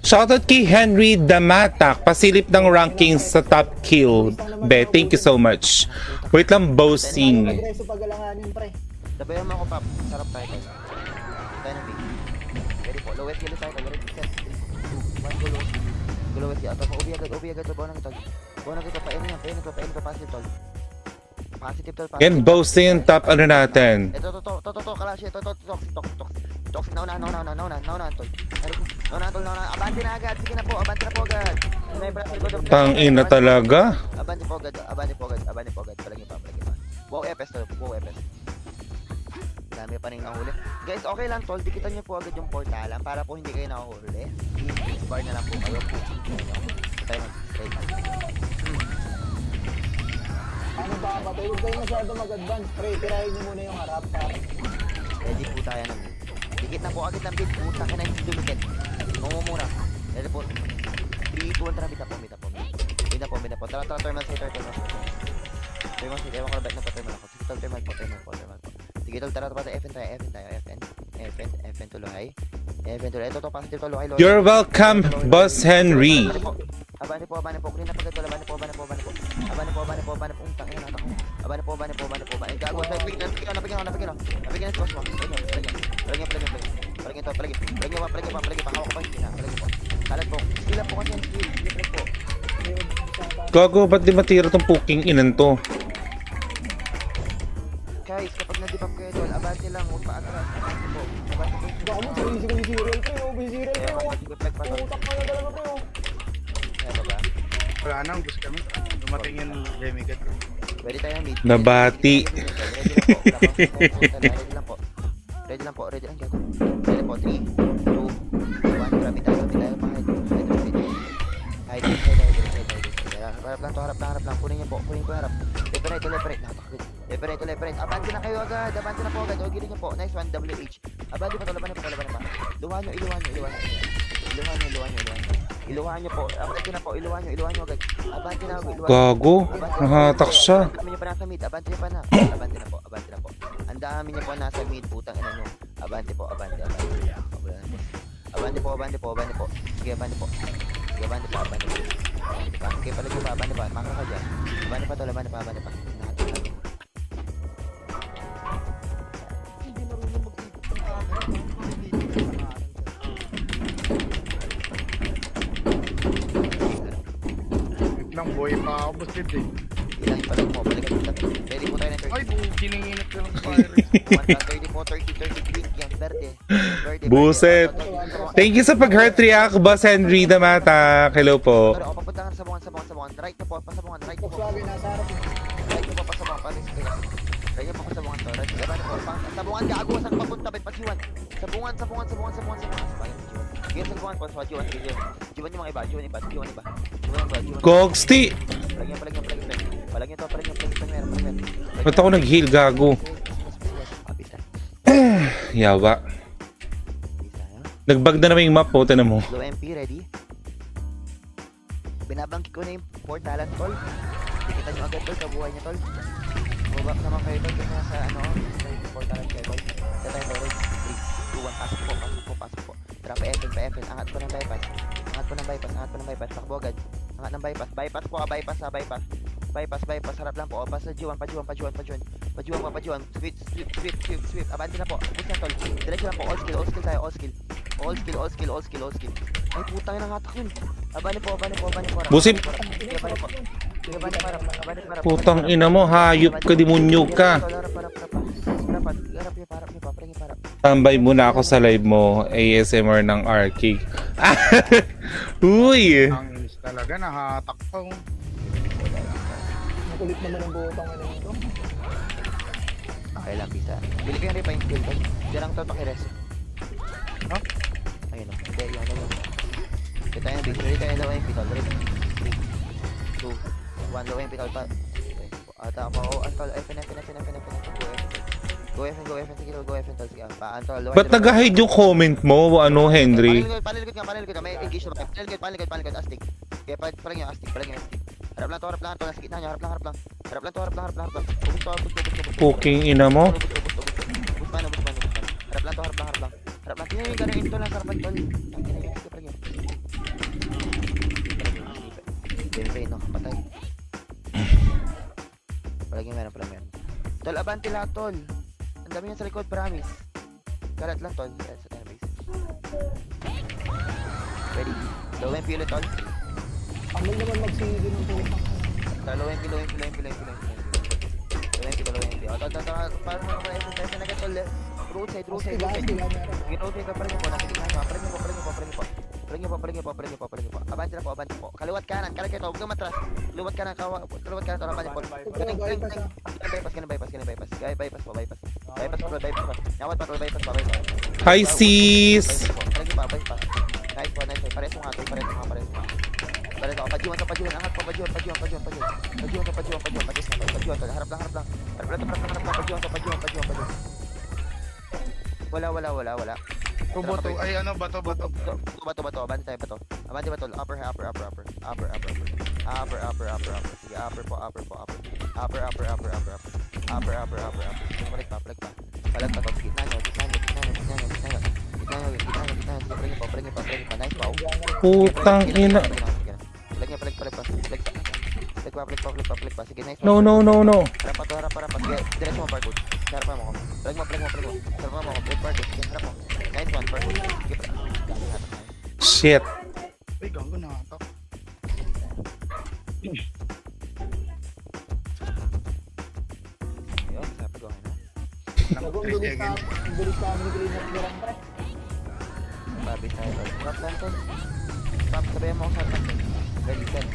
Speaker 3: Shoutout kay Henry Damatak. Pasilip ng rankings sa top kill. Be, thank you so much. Wait lang, bossing.
Speaker 2: Diretso pagalanganin, pre.
Speaker 6: Dabayan mo ako, pop. Sarap tayo, tol. Tayo ng big. Ready po. Lowest yellow tayo, tol. Ready, set. 3, 2, 1, go lowest. Go lowest yellow. Ato, OB agad, tol. Bawa na kita. Painin ko. Passive, tol. Positive, tol.
Speaker 3: Yan, bossing top ano natin.
Speaker 6: Ito, Kalashi. Ito. Toxic, nauna, tol. Nauna, abante na agad, sige na po agad.
Speaker 3: Tangina talaga.
Speaker 6: Abante po agad. Palagi pa. Wow, FS tol, wow, FS. Dami pa rin nahuli. Guys, okay lang tol, dikitan niyo po agad yung portalan para po hindi kayo nahuhuli. Bar na lang po kayo. Tayo na, straight lang.
Speaker 7: Ano ba, patay? Huwag kayo masyado mag-advance. Pre, tirahin niyo muna yung harap.
Speaker 6: Ready po tayo ng mid. Dikit na po agad ng mid. Puta ka na yung dumikit. Mumumura. Ready po. 3, 2, 1, tara. Mid na po. Tara, thermal side. Ewan ko na ba't nagpa-thermal ako. Sige, thermal po. Sige, tara, FN tayo. FN tuloy. Ito, positive to, low.
Speaker 3: You're welcome, Boss Henry.
Speaker 6: Abane po. Clean na pagkat wala. Abane po. Tangin na ako. Abane po. Gago, napigyan na. Napigyan na boss mo. Palagyan. Palagyan pa. Hawak pa. Palagyan po. Kalat po. Skill up po kasi yung skill. Skill po.
Speaker 3: Gago, ba't di matira tong puking inan to?
Speaker 6: Guys, kapag na-debug kayo doon, abante lang. Huwag pa-atras. Abante po.
Speaker 7: Baka mo, sarili ko yung serial, pre. Ubus yung serial, pre.
Speaker 6: Mag-reflect pa to.
Speaker 7: Putak ka na talaga, pre.
Speaker 6: Kaya ba ba?
Speaker 1: Wala na, gusto kami. Dumating yung Demigat.
Speaker 6: Pwede tayo mid.
Speaker 3: Nabati.
Speaker 6: Ready lang po. Ready lang. Gago. Ready po. 3, 2, 1. Grabe tayo. Harap lang. Kunin niyo po harap. Left right. Left. Abante na kayo agad. O, giling niyo po. Nice one, WH. Abante pa to, laban pa. Iluhan niyo. Iluhan niyo po. Abante na po. Iluhan niyo agad. Abante na.
Speaker 3: Gago, nahatak siya.
Speaker 6: Ang dami niyo pa nasa mid. Abante na po. Ang dami niyo po nasa mid. Putang ina niyo. Abante po. Abante po. Sige, abante po. Okay, palagi pa, abante pa. Makro ka dyan. Abante pa. Nahatin.
Speaker 2: Hindi marunong mag-tip ng camera.
Speaker 1: Wait lang, boy pa ako. Basta eh.
Speaker 6: Ilan palag mo, balik ka. Ready po tayo ng 30.
Speaker 1: Ay, kininginit ko ng fire.
Speaker 6: 30 po, 30, green, yan, verde.
Speaker 3: Buset. Thank you sa pag-heart react, Boss Henry Damata. Hello po.
Speaker 6: Pero ako papunta ka sa bungan. Right na po, pasabungan. Right na po.
Speaker 7: Sabi, nasa harap.
Speaker 6: Right na po, pasabungan. Paris kayo. Right na po, pasabungan to. Right na po. Sabungan, gago. Saan papunta? Bet, pasiwan. Sabungan. Sige, sabungan po. Jiwan yung mga iba. Jiwan iba.
Speaker 3: Gogsti.
Speaker 6: Palagyan to.
Speaker 3: Ba't ako nag-heal, gago? Yawa. Nagbag na naman yung map po, tinan mo.
Speaker 6: Low MP, ready? Binabangkit ko na yung portalan, tol. Kita nyo agad, tol, sa buhay niya, tol. Bubak naman kayo, tol, kasi nasa, sa portalan kayo, tol. Sa tayo, tol, 3, 2, 1, pasok po. Tara, pa-FN. Angat ko ng bypass. Takbo agad. Angat ng bypass. Bypass. Harap lang po. O, basta G1, pa G1. Sweep. Abante na po. Ubus na, tol. Diretso lang po. All skill tayo. All skill. Ay, putang ina, hatak yun. Abante po.
Speaker 3: Busit.
Speaker 6: Sige, abante po.
Speaker 3: Putang ina mo, hayop ka, demonyo ka.
Speaker 6: Harap niyo, parap.
Speaker 3: Tambay muna ako sa live mo, ASMR ng Arcade. Uy!
Speaker 1: Ang inis talaga, nahatak pa.
Speaker 7: Makulit naman ang butang ano ito.
Speaker 6: Okay lang, bisa. Bili ko yung repa yung skill, tol. Diyan lang, tol, pakires.
Speaker 1: Ha?
Speaker 6: Ayun o. Hindi, yung ano yun. Kita yung big. Ready tayo low MP, tol. 3, 2, 1. Low MP, tol. Ata ako. Tol. FN. Go FN. Sige, go FN, tol. Sige, tol.
Speaker 3: Ba't nag-hide yung comment mo, Henry?
Speaker 6: Panilikod nga. May engage na. Panilikod. Astig. Kaya parang yung astig. Harap lang to. Nasa gitna nyo. Harap lang. Ubus.
Speaker 3: Puking ina mo.
Speaker 6: Ubus man. Harap lang. Tingnan yung gano'n ito lang sa harapan, tol. Tingnan yung sige, parang yun. Pain, no? Patay. Meron. Tol, abante lahat, tol. Ang dami yan sa likod, promise. Kalat lang, tol. Sa tayo base. Ready? Low MP ulit, tol.
Speaker 7: Amal naman mag-CD ng butang.
Speaker 6: Low MP. Low MP. O, tol. Parang mga FN na agad, tol. roadside.
Speaker 7: Astiga meron.
Speaker 6: Sige, roadside pa rin po. Nakikinig na. Paling po. Abante po. Kaliwat kanan. Kala kayo, huwag kang matras. Kaliwat kanan, abante po. Bypass. Bypass po. Nyawat patrol, bypass pa.
Speaker 3: Hi, sis!
Speaker 6: Paling pa, bypass. Nice po. Pares mo nga. Pares mo. Pajuan. Angat po. Pajuan. Harap lang. Pajuan. Wala.
Speaker 1: Bato. Ay, ano, bato.
Speaker 6: Bato. Abante tayo. Upper. Sige, upper po. Upper. Balik pa. Palag pa to. Gitna nyo. Paling pa. Nice pa.
Speaker 3: Putang ina.
Speaker 6: Palag pa. Sige, nice pa.
Speaker 3: No.
Speaker 6: Harap pa. Sige, diretso mo, parkour. Harap mo ako. Palag mo. Harap mo ako. Break parkour. Sige, harap mo. Nice one, parkour. Sige,
Speaker 3: Shit.
Speaker 1: Ay, gago nakatak.
Speaker 6: Ayun, sabi ko, ano?
Speaker 7: Bagong bilis ka ni Cleaner Mirang pre.
Speaker 6: Babi tayo. Drop lang tol. Stop, sabayan mo ako sa atas. Ready, set.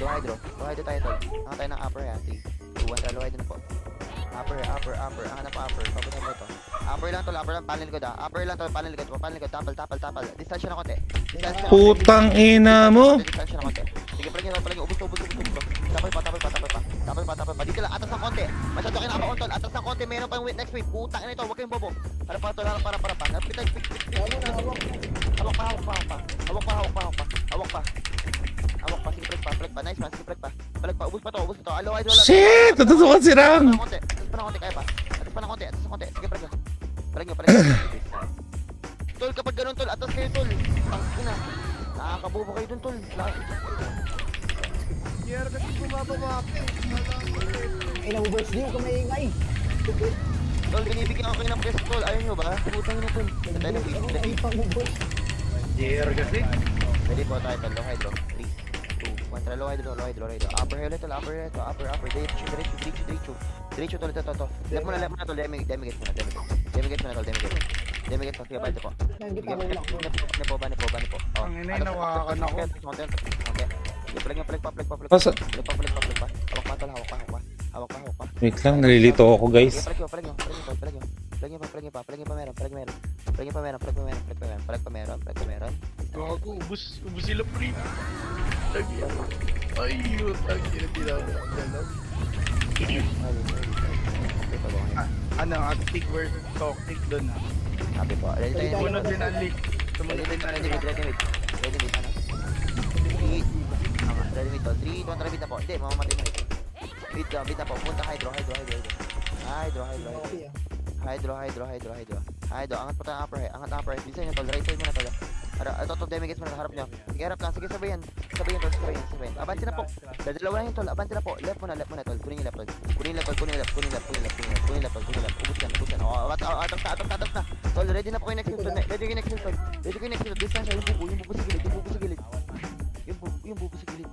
Speaker 6: Low hydro tayo tol. Ang tayo ng upper yan. 3, 2, 1, try low hydro na po. Upper. Ang na po upper. Papunta mo ito. Upper lang tol, panel likod ah. Upper lang tol, panel likod. Tapal. Distansya na konti.
Speaker 3: Putang ina mo.
Speaker 6: Distansya na konti. Sige, palagi. Ubus. Tapal pa. Dito lang, atas ng konti. Masyado kayo nakapakon tol. Atas ng konti, meron pa yung next week. Putang ina ito, huwag kayong bobo. Harap pa tol, para. Napitay, Hawak pa. Sige, flex pa. Nice man, sige, flex pa. Balik pa, ubus pa to. Alo,
Speaker 3: Shit! Natutukan si Ram!
Speaker 6: Atas pa ng konti, kaya pa. Atas pa ng konti. Sige, flex pa. Palag nyo. Tol, kapag ganun tol, atas kayo tol. Tangina. Nakakabobo kayo dun tol.
Speaker 2: Kaya kasi bumababa.
Speaker 7: Ay, nabuburst din ka maingay.
Speaker 6: Tol, binibigyan ako kayo ng press tol. Ayaw nyo ba? Putang ina tol. Tayo ng beat.
Speaker 7: Ay, pang-burst.
Speaker 1: JR kasi.
Speaker 6: Ready po tayo tol. Low hydro. 3, 2, 1. Try low hydro. Upper hill ito. Diretso tol. Ito. Left mo na tol. Demigate mo na. Demigate po. Sige, bante po.
Speaker 7: Nandito ako lang.
Speaker 6: Bani po. Oh.
Speaker 1: Ang ina, nawakan ako.
Speaker 6: Okay. Palag pa.
Speaker 3: Pasa-
Speaker 6: Palag pa. Hawak pa tol. Hawak pa.
Speaker 3: Wait lang, nalilito ako guys.
Speaker 6: Palag nyo pa. Meron.
Speaker 1: Gago, ubus sila pre. Lagi ako. Ay, utang ina, tinawag. Ano, active versus toxic doon ha.
Speaker 6: Happy po. Ready tayo.
Speaker 1: Sumunod din ang leak.
Speaker 6: Ready to. 3, 2, 1, ready na po. Hindi, mamamatay mo ito. Beat na po. Punta hydro. Angat po tayo upper head. Angat. Bisa nyo tol. Right side mo na tol. Ito, demigates mo na. Harap nyo. Sige, harap lang. Sige, sabayan tol. Abante na po. Dalawa lang yung tol. Abante na po. Left mo na tol. Kunin yung left tol. Kunin left. Ubus yan. Atas na. Tol, ready na po kayo next tol. Ready kayo next tol. Distansya. Yung bubo sa gilid. Yung bubo sa gilid.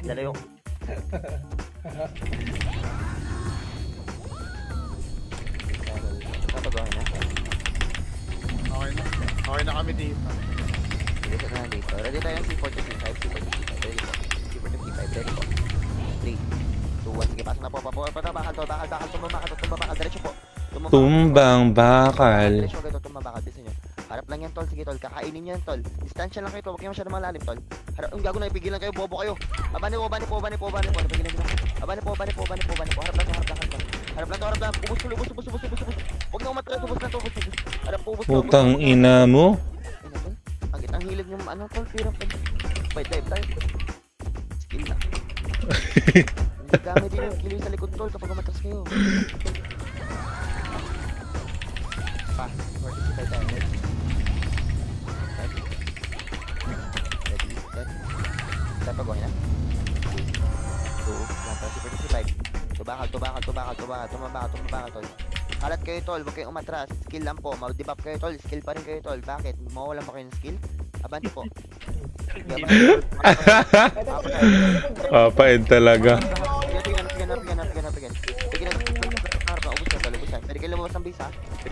Speaker 6: Dalayo. Papagawa na.
Speaker 1: Okay na kami dito.
Speaker 6: Dito na dito. Ready tayo yung C455. Ready po. Ready po. 3, 2, 1. Sige, pasok na po. Bakal. Tumbabakal. Diretso po.
Speaker 3: Tumbang bakal.
Speaker 6: Diretso kayo. Tumbabakal. Bisa nyo. Harap lang yan tol. Sige tol. Kakainin nyo yan tol. Distansya lang kayo tol. Huwag kayo masyado malalim tol. Harap. Ang gago na ipigilan kayo. Bobo kayo. Abani po. Napigilan nyo na. Abani po. Harap lang. Ubus. Huwag na umatras. Ubus lang to. Harap po.
Speaker 3: Putang ina mo.
Speaker 6: Ang hilig nyo. Ano tol? Hirap tol. Wait, dive tayo. Skill na. Hindi gamit din yung kiloy sa likod tol kapag umatras kayo. Pa. 45 tayo. Ready, set. Step pag na. 2, 1, 45. Tumabakal tol. Kalat kayo tol, huwag kayong umatras. Skill lang po, mag-debuff kayo tol. Skill pa rin kayo tol. Bakit? Mawalan ba kayo ng skill? Abante po.
Speaker 3: Papain talaga.
Speaker 6: Sige,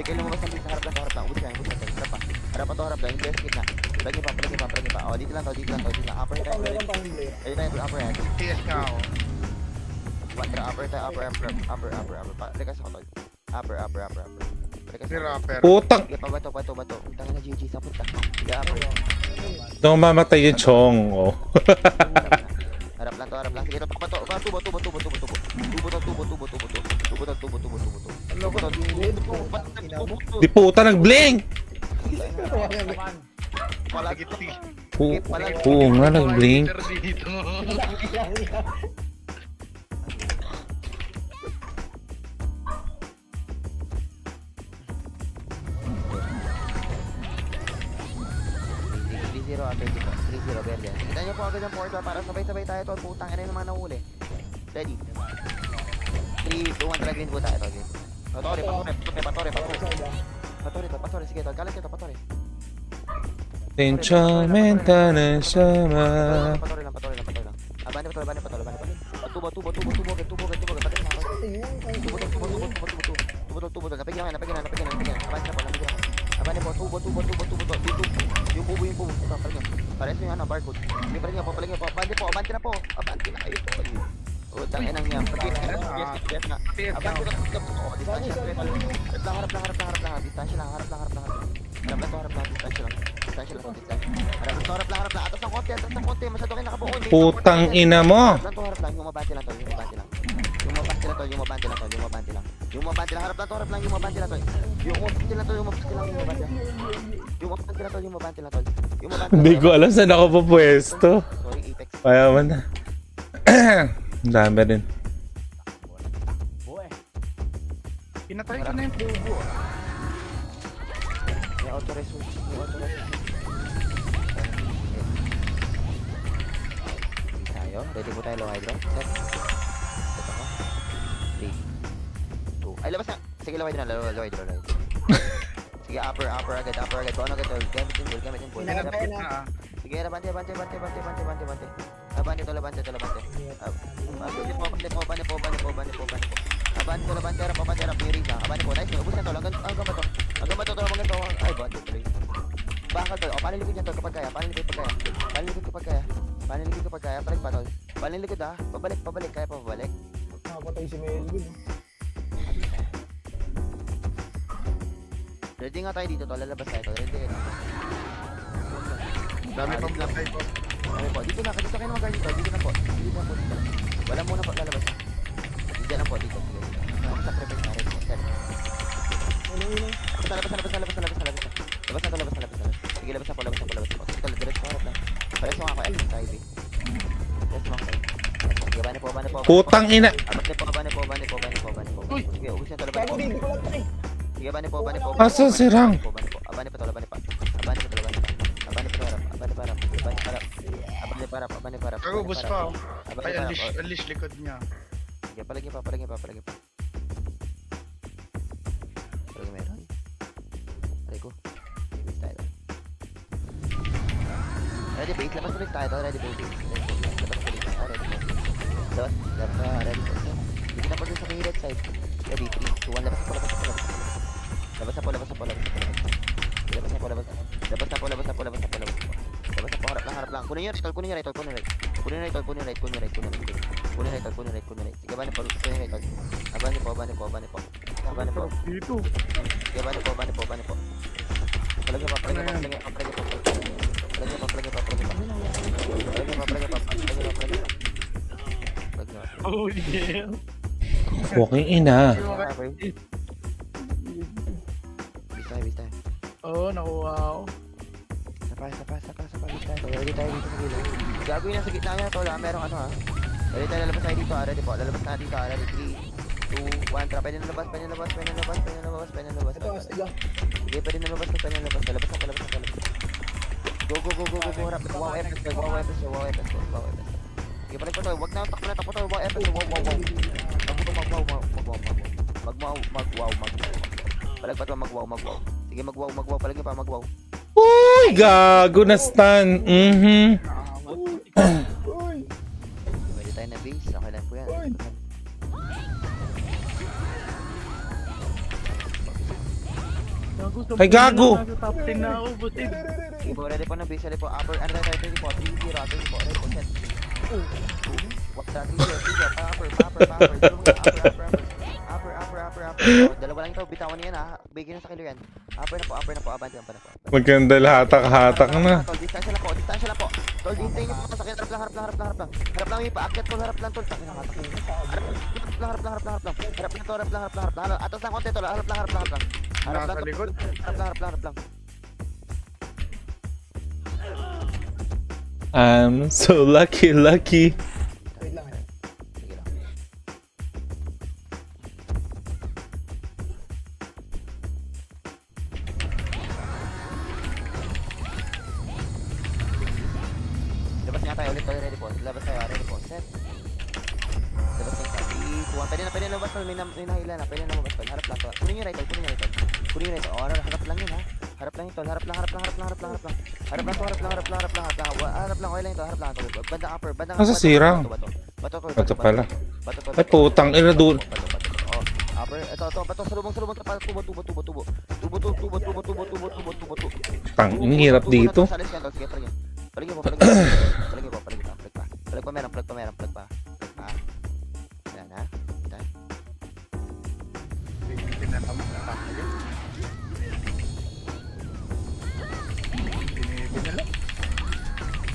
Speaker 6: Hindi kayo lumabas ng base. Harap lang, harap lang. Ubus yan. Harap pa. Harap pa to, harap lang. Hindi sa gitna. Plug niyo pa. Oh, dito lang to. Upper head.
Speaker 7: Ikaw meron pang blade.
Speaker 6: Ayun tayo, upper head.
Speaker 1: TS nga ako.
Speaker 6: Upper tayo, upper. Rekas ako, tol. Upper. Rekas
Speaker 1: Si
Speaker 6: ako.
Speaker 1: rapper.
Speaker 3: Putang!
Speaker 6: Sige, bato. Tangin na GG sa puta. Sige, upper.
Speaker 3: Nung mamatay yung Chong, oh.
Speaker 6: Harap lang. Sige, tubo.
Speaker 3: Di puta nag-blink! Oo nga, nag-blink.
Speaker 1: Dito.
Speaker 6: Zero at 3-0 verde. Kita niyo po agad yung portal para sabay-sabay tayo tol. Putang ina yung mga nahuli. Ready? 3, 2, 1, try green po tayo tol. Patore. Sige tol, kalat kita, patore.
Speaker 3: Tensyamenta na sama.
Speaker 6: Patore lang. Bani patole. Tubo. Tubo. Napigyan. Abane po, tubo. Yung bubo. Ito, palagyan. Pares yung ano, barcode. Sige, palagyan po. Abante na po. Abante na kayo. Utang inang niya. Yes na. Abante na. Oh, distansya. Harap lang. Distansya lang. Harap lang. Distansya lang. Harap lang. Atas ng konti. Masyado kayo nakabuo.
Speaker 3: Putang ina mo!
Speaker 6: Harap lang. Yung mabante lang. Yung mabante lang. Harap lang. Yung mabante lang.
Speaker 3: Hindi ko alam saan ako pupwesto.
Speaker 6: Sorry, Apex.
Speaker 3: Kaya man na. Dami rin.
Speaker 1: Pinatay ko na yung bubo.
Speaker 6: May auto-resume. Tayo. Ready po tayo, low hydro. Set. Set ako. 3, 2. Ay, labas na. Sige, low hydro. Sige, upper agad. Kung ano agad, tol. Gamit yung bull.
Speaker 7: Pinakapay na.
Speaker 6: Sige, labante. Labante to. Labante harap. Yung raid na. Abante po. Nice. Ubus na, tol. Hanggang ba to? Ay, bante tuloy. Bakal, tol. O, panilikod yan, tol. Kapag kaya. Panilikod kapag kaya. Balik pa, tol. Panilikod, ha. Pabalik. Kaya pa pabalik.
Speaker 7: Nakapatay si Melvin.
Speaker 6: Ready nga tayo dito, tol. Lalabas tayo, tol. Ready kayo.
Speaker 1: Dami pang patay ko.
Speaker 6: Okay po, dito kayo naman guard dito. Dito na po. Wala muna po lalabas. Dito na po, dito. Sa prepare na rin. Set. Labas na. Sige, labas na po. Tol, diretso ko harap lang. Pares mo nga ako, tayo, B. Pares mo ako. Sige, bane po.
Speaker 3: Putang ina!
Speaker 6: Bane po. Sige, ubus na, tol.
Speaker 7: Gago, hindi ko lang tayo.
Speaker 6: Sige, bane po.
Speaker 3: Asan si Rang?
Speaker 6: Abane pa.
Speaker 1: Ako, bus pa. Ay, unleash likod niya.
Speaker 6: Sige, palagyan pa. Palagyan meron. Aray ko. Base tayo. Ready base, labas ulit tayo. Ready base. Ready po. Hindi na po dun sa may red side. Ready, 3, 2, 1, labas na po. Labas na po, harap lang. Kunin yung right, tol. Kunin right. Sige, bane po, kunin right, tol. Abane po.
Speaker 1: Dito.
Speaker 6: Sige, bane po. Palagyan pa.
Speaker 1: Oh, yeah.
Speaker 3: Fucking ina.
Speaker 6: Bis tayo.
Speaker 1: Oo, nakuha ako.
Speaker 6: Sapa. Ready tayo dito sa gilid. Gagawin na sa gitna niya, tol. Merong ano, ha. Ready tayo, lalabas tayo dito, ha. Ready po. Lalabas na dito, ha. Ready, 3, 2, 1. Tara, pwede na labas.
Speaker 7: Ito, astiga.
Speaker 6: Sige, pwede na labas. Lalabas na. Go. Harap. Wow, FS. Sige, balik pa, tol. Wag na, takbo, tol. Wow, FS. Wow. Mag-wow. Balik pa, tol. Mag-wow. Sige, mag-wow. Palagyan pa, mag-wow.
Speaker 3: Uy, gago na stun.
Speaker 6: Pwede tayo na base. Okay lang po yan.
Speaker 3: Ay, gago!
Speaker 1: Nasa top 10 na ako, busin.
Speaker 6: Sige po, ready po na base, ready po. Upper, ano tayo, 24, 3-0, 24, ready po, set. What's that? 3-0, upper. Oh, dalawa lang ito, bitawan niya na. Bigyan na sa killer yan. Upper na po, abante na po.
Speaker 3: Maganda hatak-hatak na.
Speaker 6: Tol, distansya lang po. Tol, hintayin niyo po sa akin. Harap lang. Harap lang, yung paakyat tol, harap lang tol. Takin ang hatak. Harap lang. Atas lang konti tol, harap lang.
Speaker 1: Nasa likod.
Speaker 6: Harap lang.
Speaker 3: I'm so lucky.
Speaker 7: Wait lang eh.
Speaker 6: Sige lang. Labas nga tayo ulit, ready po. Labas tayo, ready po. Set. Labas tayo. 3, 2, 1. Pwede na labas tol. May nahila na. Pwede na labas tol. Harap lang tol. Kunin yung right tol. Oh, harap lang yun ha. Harap lang yun tol. Harap lang. Harap lang. Okay lang ito. Harap lang tol. Bandang upper.
Speaker 3: Nasa sirang. Bato pala. Ay, putang ina doon.
Speaker 6: Oh, upper. Ito. Bato. Salubong. Tubo.
Speaker 3: Tang, ang hirap dito.
Speaker 6: Salis yan tol. Sige, paligid po. Palig pa, meron. Ayan ha. Ayan.
Speaker 1: Tinatama na tayo. Binala.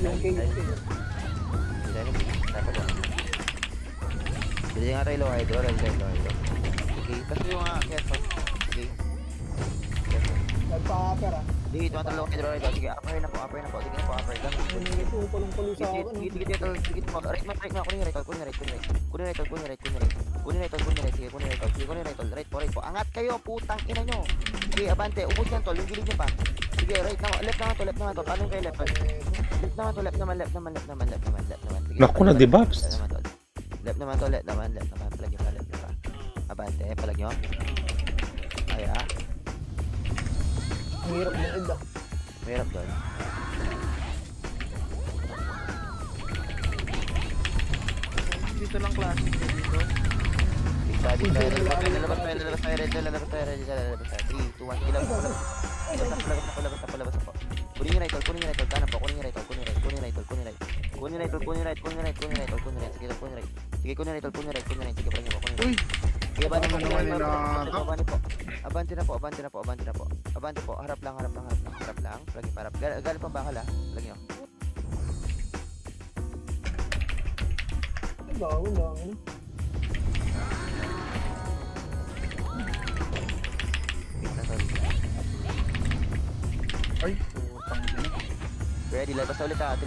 Speaker 7: Yung king.
Speaker 6: Bili nga tayo low hydro. Okay, kasi yung kaya to. Okay.
Speaker 7: Nagpa-upper ah.
Speaker 6: Sige, ito ang low hydro. Sige, upper na po. Sige na po, upper.
Speaker 7: Ito palong-palo sa akin.
Speaker 6: Sige mo. Right mo. Kunin right. Sige, kunin right. Right po. Angat kayo, putang ina nyo. Sige, abante. Ubus yan tol. Yung gilid nyo pa. Sige, right naman. Left naman to. Paano kayo left? Left naman. Sige,
Speaker 3: Naku na, di Babs?
Speaker 6: Left naman. Palag nyo pa. Abante, palag nyo. Ay ah.
Speaker 7: Ang hirap ng ed ah.
Speaker 6: Mahirap doon.
Speaker 1: Dito lang klase dito.
Speaker 6: Lalabas tayo. 3, 2, 1. Labas na po. Kunin yung right. Kanan po. Kunin right. Sige, kunin right. Sige, pala niyo po.
Speaker 1: Uy!
Speaker 6: Sige, abante po. Abante po. Harap lang. Lagi para. Galing pang bakal ha. Lagi nyo.
Speaker 7: Ang dami.
Speaker 1: Ay, putang ina.
Speaker 6: Ready, labas na ulit ha. 3,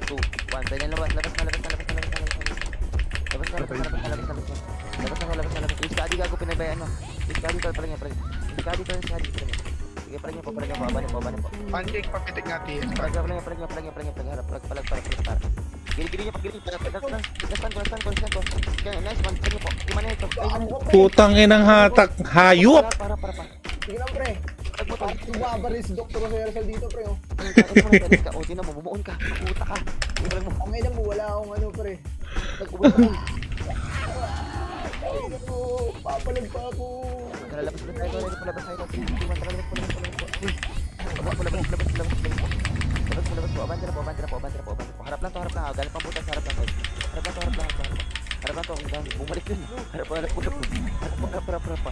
Speaker 6: 2, 1. Pwede labas na. Iskadi gago pinabayaan mo. Iskadi tol, palang yan. Iskadi tol. Sige, palang yan po. Abane po.
Speaker 1: Pancake papitik natin.
Speaker 6: Palag. Harap, palag. Gili niya. Dastan ko. Nice one. Palag niyo po. Iman na ito.
Speaker 3: Putang inang hatak. Hayop!
Speaker 6: Para.
Speaker 7: Sige lang pre.
Speaker 6: Tag mo to.
Speaker 7: Bumabaril si Dr. Rosel dito pre oh.
Speaker 6: O, tinan mo, bumuon ka. Puta ka. Ibalag mo.
Speaker 7: Ang ina mo wala akong ano pre.
Speaker 6: Nag-ubod ka.
Speaker 7: Ay ako, papalag pa ako.
Speaker 6: Lalabas tayo. Labas tayo. 3, 2, 1. Labas po. Abante na po. Harap lang to. Galing pang butas. Harap lang to. Bumalik yun. Harap. Butas pa. Butas pa to. Palag pa.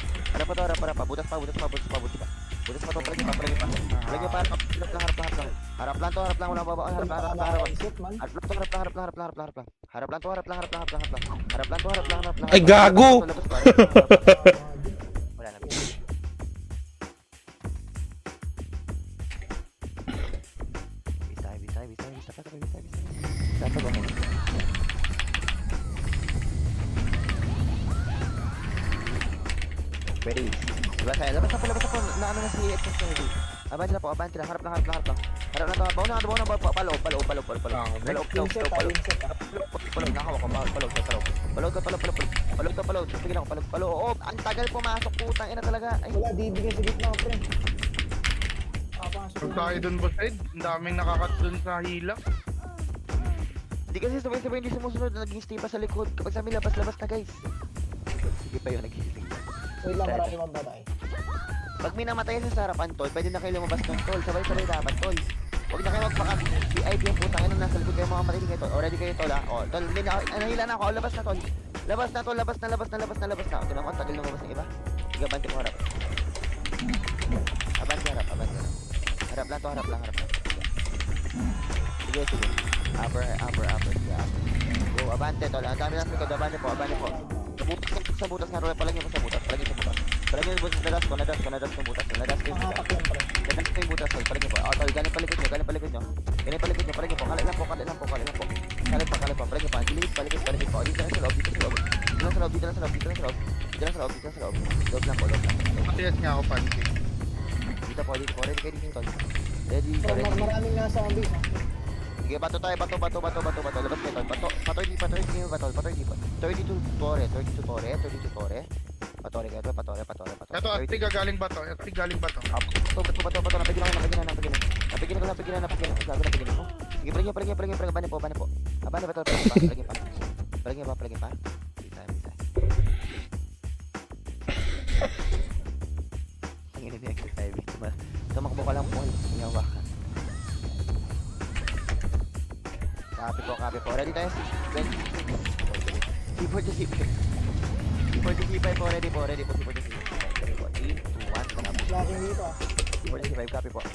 Speaker 6: Harap lang to. Wala baba. Harap lang.
Speaker 7: Shit man.
Speaker 6: Harap lang.
Speaker 3: Ay, gago!
Speaker 6: Wala na. Bisa. Ready. Labas na po. Naano na si Edson ready. Abante na. Harap lang. Harap lang to. Bawa na. Palog. Palog. Sige lang, palog. Oh, ang tagal pumasok, putang ina talaga. Ay,
Speaker 7: Wala, dibigyan sa gitna pre. Papasok.
Speaker 1: Huwag tayo dun boss Ed. Ang daming nakakat dun sa hila.
Speaker 6: Hindi kasi sabay-sabay hindi sumusunod. Naging stay pa sa likod. Kapag sabi labas na guys. Sige pa yun, naging stay.
Speaker 7: Wait lang, marami mang batay.
Speaker 6: Pag may namatay sa harapan, tol, pwede na kayo lumabas ng tol. Sabay-sabay dapat, tol. Huwag na kayo magpaka VIP yung putang ina nasa likod kayo mga matindi kayo, tol. Already kayo, tol, ha? O, tol, hindi na, nahila na ako. O, labas na, tol. Labas na, tol. Labas na. Okay na ako, tagal lumabas ng iba. Sige, abante mo harap. Abante harap. Harap lang to, harap lang. Sige. Upper. Sige, upper. Go, abante, tol. Ang dami lang sa likod. Abante po. Sa butas nga, Roy. Palagyan mo sa butas. Palagyan yung butas ng butas. Nadas ko yung butas.
Speaker 7: Hahapak yan, pre.
Speaker 6: Nadas ko yung butas, tol. Palagyan po. Oh, tol, galing palikod nyo. Palagyan po. Kalit lang po. Kalit pa. Palagyan po. Palikod po. Dito lang sa loob. Loob lang po.
Speaker 1: Matiyas nga ako pancake.
Speaker 6: Dito po. Ready kayo dito, tol. Ready.
Speaker 7: Maraming nga zombies, ha?
Speaker 6: Sige, bato tayo. Labas kayo, tol. Patoy di. 32 tore. Patore kayo, tol. Patore.
Speaker 1: Ito, ati galing ba to?
Speaker 6: Bato. Napigilan ko. Sige, palagyan ko. Abane po. Abane ba, tol? Palagyan pa. Bisa. Ang ina niya, exercise. Tumakbo ka lang po. Ingawa ka. Copy po. Ready tayo? C4 to C5 po. Ready po. C4 to C5. 3, 2, 1. Sarap.
Speaker 7: Laki dito, ah.
Speaker 6: C4 to C5. Copy po.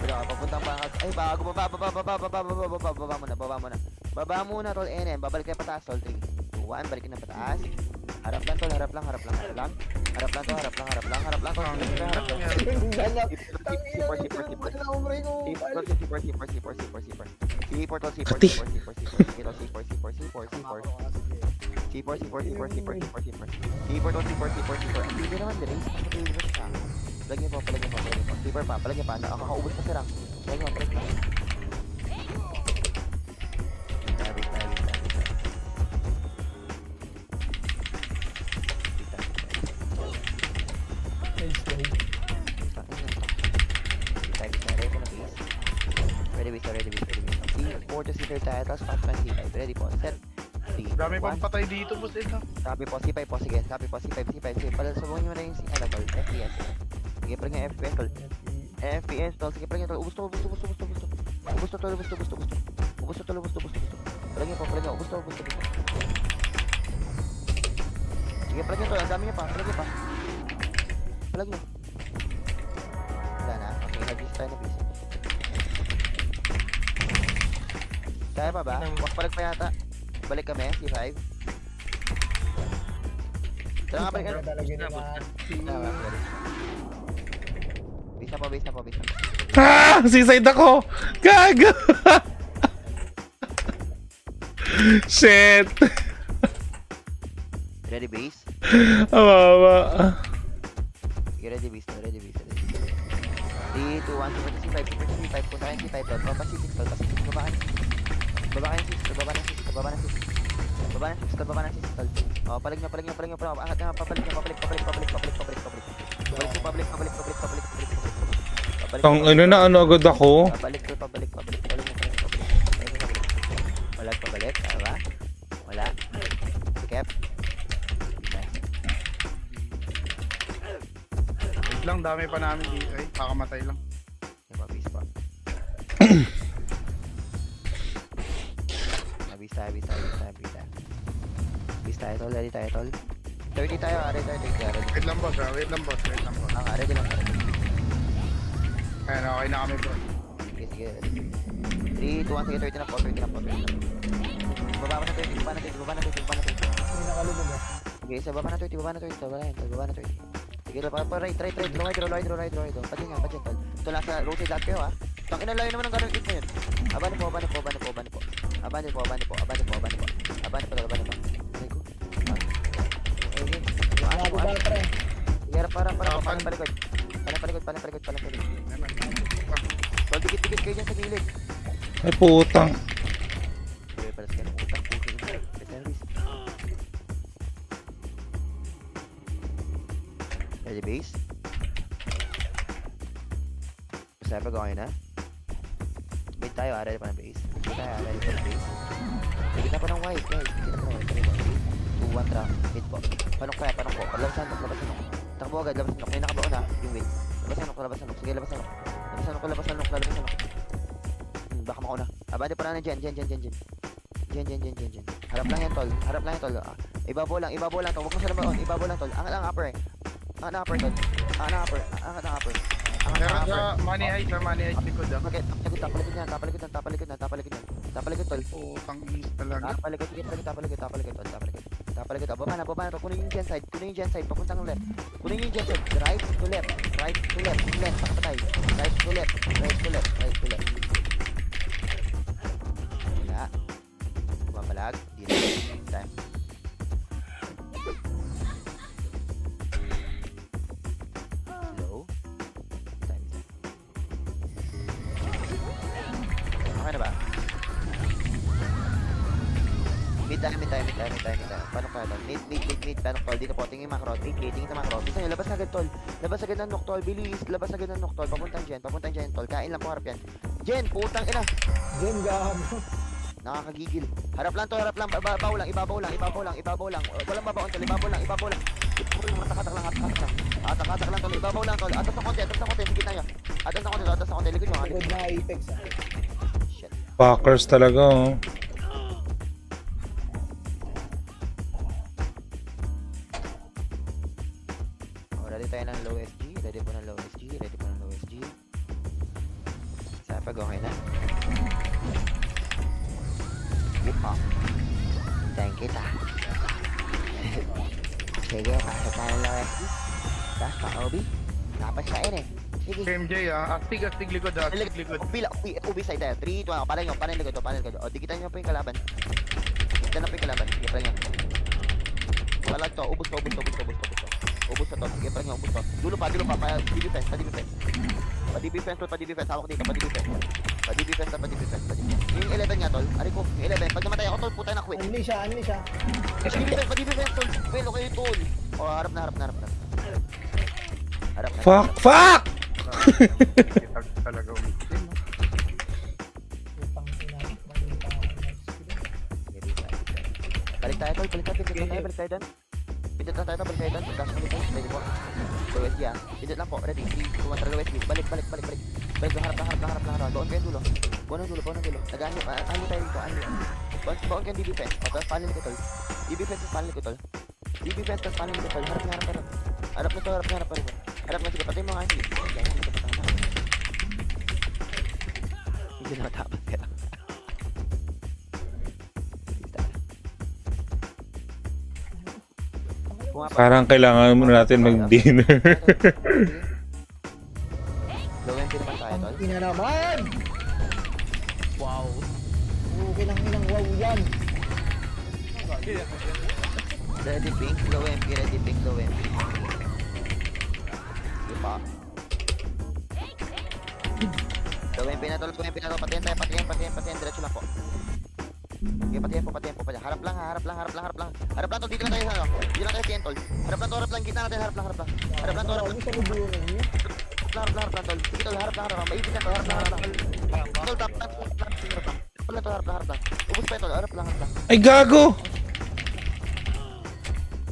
Speaker 6: Wala ka. Papuntang pangkat. Ay, bago. Baba muna, tol. NM. Babalik kayo pataas, tol. 3, 2, 1. Balikin na pataas. Harap lang, tol. Harap lang. Harap lang, tol. Hindi naman din. Palagyan po. Sleeper pa. Nakakaubos pa si Rank. Palagyan po. Ready. C4 to C5 tayo, tapos pass pa C5. Ready po. Set. 3,
Speaker 1: Dami
Speaker 6: 2,
Speaker 1: pang
Speaker 6: 1.
Speaker 1: patay dito, boss.
Speaker 6: Copy po, C5 po, sige. Sige, palasubungin mo na yung tol, FPS. Sige, parang yung FPS, tol. FPS, tol. Sige, parang yung tol. Ubus to. Parang yung po, ubus to. Sige, parang yung tol. Ang dami niya pa, Palag mo. Wala na. Okay, nag-bis tayo na bis. Kaya pa ba? Palag pa yata. Balik kami, C5. Tara nga, balik.
Speaker 7: Talaga naman.
Speaker 6: Base na po.
Speaker 3: Seaside ako! Gago! Shit!
Speaker 6: Ready base?
Speaker 3: Awawa.
Speaker 6: Ready base. 3, 2, 1, C5. Punta kayo C5, tol. Baba C6, tol. Baba ng 6, tol. Oh, palig nyo. Angat nga, pabalik.
Speaker 3: Tang na ano agad ako?
Speaker 6: Pabalik. Pabalik. Wala. Sikep.
Speaker 1: Wait lang, dami pa namin dito. Ay, kakamatay lang.
Speaker 6: Base pa. Bis tayo, tol. Ready tayo, tol. 30 tayo, ready.
Speaker 1: Wait lang, boss. Ready lang.
Speaker 6: Ready lang.
Speaker 1: Ayan, okay na kami, boss.
Speaker 6: Sige. 3, 2, 1, sige, 30 na po. Baba na 30.
Speaker 7: Hindi nakalubog, ah.
Speaker 6: Sige, isa, baba na 30. Baba na 30. Sige, right. Roll. Pati nga, tol. Ito lang sa rotate lahat kayo, ha. Tangin na layo naman ng ganun kit na yun. Abane po. Abane po. Okay, yung aso mo,
Speaker 7: Nababa, pre.
Speaker 6: Sige, para palikod. Tol, dikit kayo dyan sa gilid.
Speaker 3: Ay putang.
Speaker 6: Sige, palas kayo ng utang. Ready base? Sabi ko kayo na? Wait tayo, ready pa ng base. Kita pa ng white, guys. 2, 1, trap. Hit po. Panok po. Palabasan. Takbo agad, labasan. May nakabaon ha. Yung wait. Labas na nok. Sige, labas na nok. Labas na nok. Baka mauna. Abante pa na Jen. Harap lang yan, tol. Ibabaw lang to. Huwag mo siya nabaon. Ibabaw lang, tol. Angat ang upper eh. Angat ang upper, tol. Angat ang upper.
Speaker 1: Meron sa money height likod ah.
Speaker 6: Okay, tapalikod, tol.
Speaker 1: Putang is talaga.
Speaker 6: Tapalikod, tol. Baba na, tol. Kunin yung gen side, papuntang left. Kunin yung gen side, right to left, pakapatay. Right to left. Wala. Bumabalag, di na. Time. Hello? Time. Okay na ba? Mid tayo. Paano ka doon? Mid. Paano ka? Dito po, tingin macro. Tingin sa macro. Bisa nyo, labas na agad, tol. Labas agad ng nok, tol. Bilis. Labas agad ng nok, tol. Papuntang Jen, tol. Kain lang po, harap yan. Jen, putang ina.
Speaker 7: Jen, gago.
Speaker 6: Nakakagigil. Harap lang, tol. Ibabaw lang. Walang babaon, tol. Ibabaw lang. Atak lang, tol. Ibabaw lang, tol. Atas ng konti. Sige tayo. Atas ng konti. Likod nyo,
Speaker 7: Good na Apex, ah.
Speaker 6: Shit.
Speaker 3: Fuckers talaga, oh.
Speaker 6: Ready tayo ng low SG. Ready po ng low SG. Sapag, okay na. Give up. Thank you, ta. Sige, pasok na ng low SG. Tapos pa, Obi. Tapos sa eh. Sige.
Speaker 1: MJ ah. Astig likod ah.
Speaker 6: Ubi side tayo. 3, 2, 1. Panin likod. O, dikitan nyo po yung kalaban. Dikitan na po yung kalaban. Dikitan nyo. Palag to. Ubus to. Ubus na to. Sige, parang ubus to. Dulo pa. Pa-defense. Hawak dito, pa-defense. Yung 11 nga, tol. Ari ko, yung 11. Pag namatay ako, tol, puta na quit.
Speaker 7: Unleash, ah.
Speaker 6: Pa-defense, tol. Well, okay, tol. O, harap na.
Speaker 3: Fuck!
Speaker 1: Kitag talaga umitin.
Speaker 7: Putang ina. Balita ako ng skill.
Speaker 6: Balik tayo, tol. Balik tayo doon. Pindot lang tayo, balik tayo doon. Pagkas mo dito, ready po. Low SG, ah. Pindot lang po, ready. 3, 2, 1, tara, low SG. Balik. Harap. Baon kayo dulo. Nag-ano tayo dito, baon kayo defense. O, tapos panin ko, tol. Defense, panin ko, tol. Harap na, sige, patay mo nga, hindi. Hindi na matapos kaya.
Speaker 3: Parang kailangan muna natin mag-dinner.
Speaker 6: Low MP naman tayo, tol.
Speaker 7: Ang ina naman!
Speaker 4: Wow.
Speaker 7: Okay lang inang wow yan.
Speaker 6: Ready pink, low MP. Sige pa. Low MP na tol, patiyan tayo, diretso lang po. Sige, patiyan po. Harap lang tol, dito lang tayo sa ano. Dito lang tayo tiyan tol. Harap lang, gitna natin, harap lang.
Speaker 7: Ano sa rubunan niyo?
Speaker 6: Harap lang tol. Sige tol, harap lang. Maipit na tol, harap lang. Tol, tap. Harap lang. Ubus pa tol, harap lang.
Speaker 3: Ay, gago!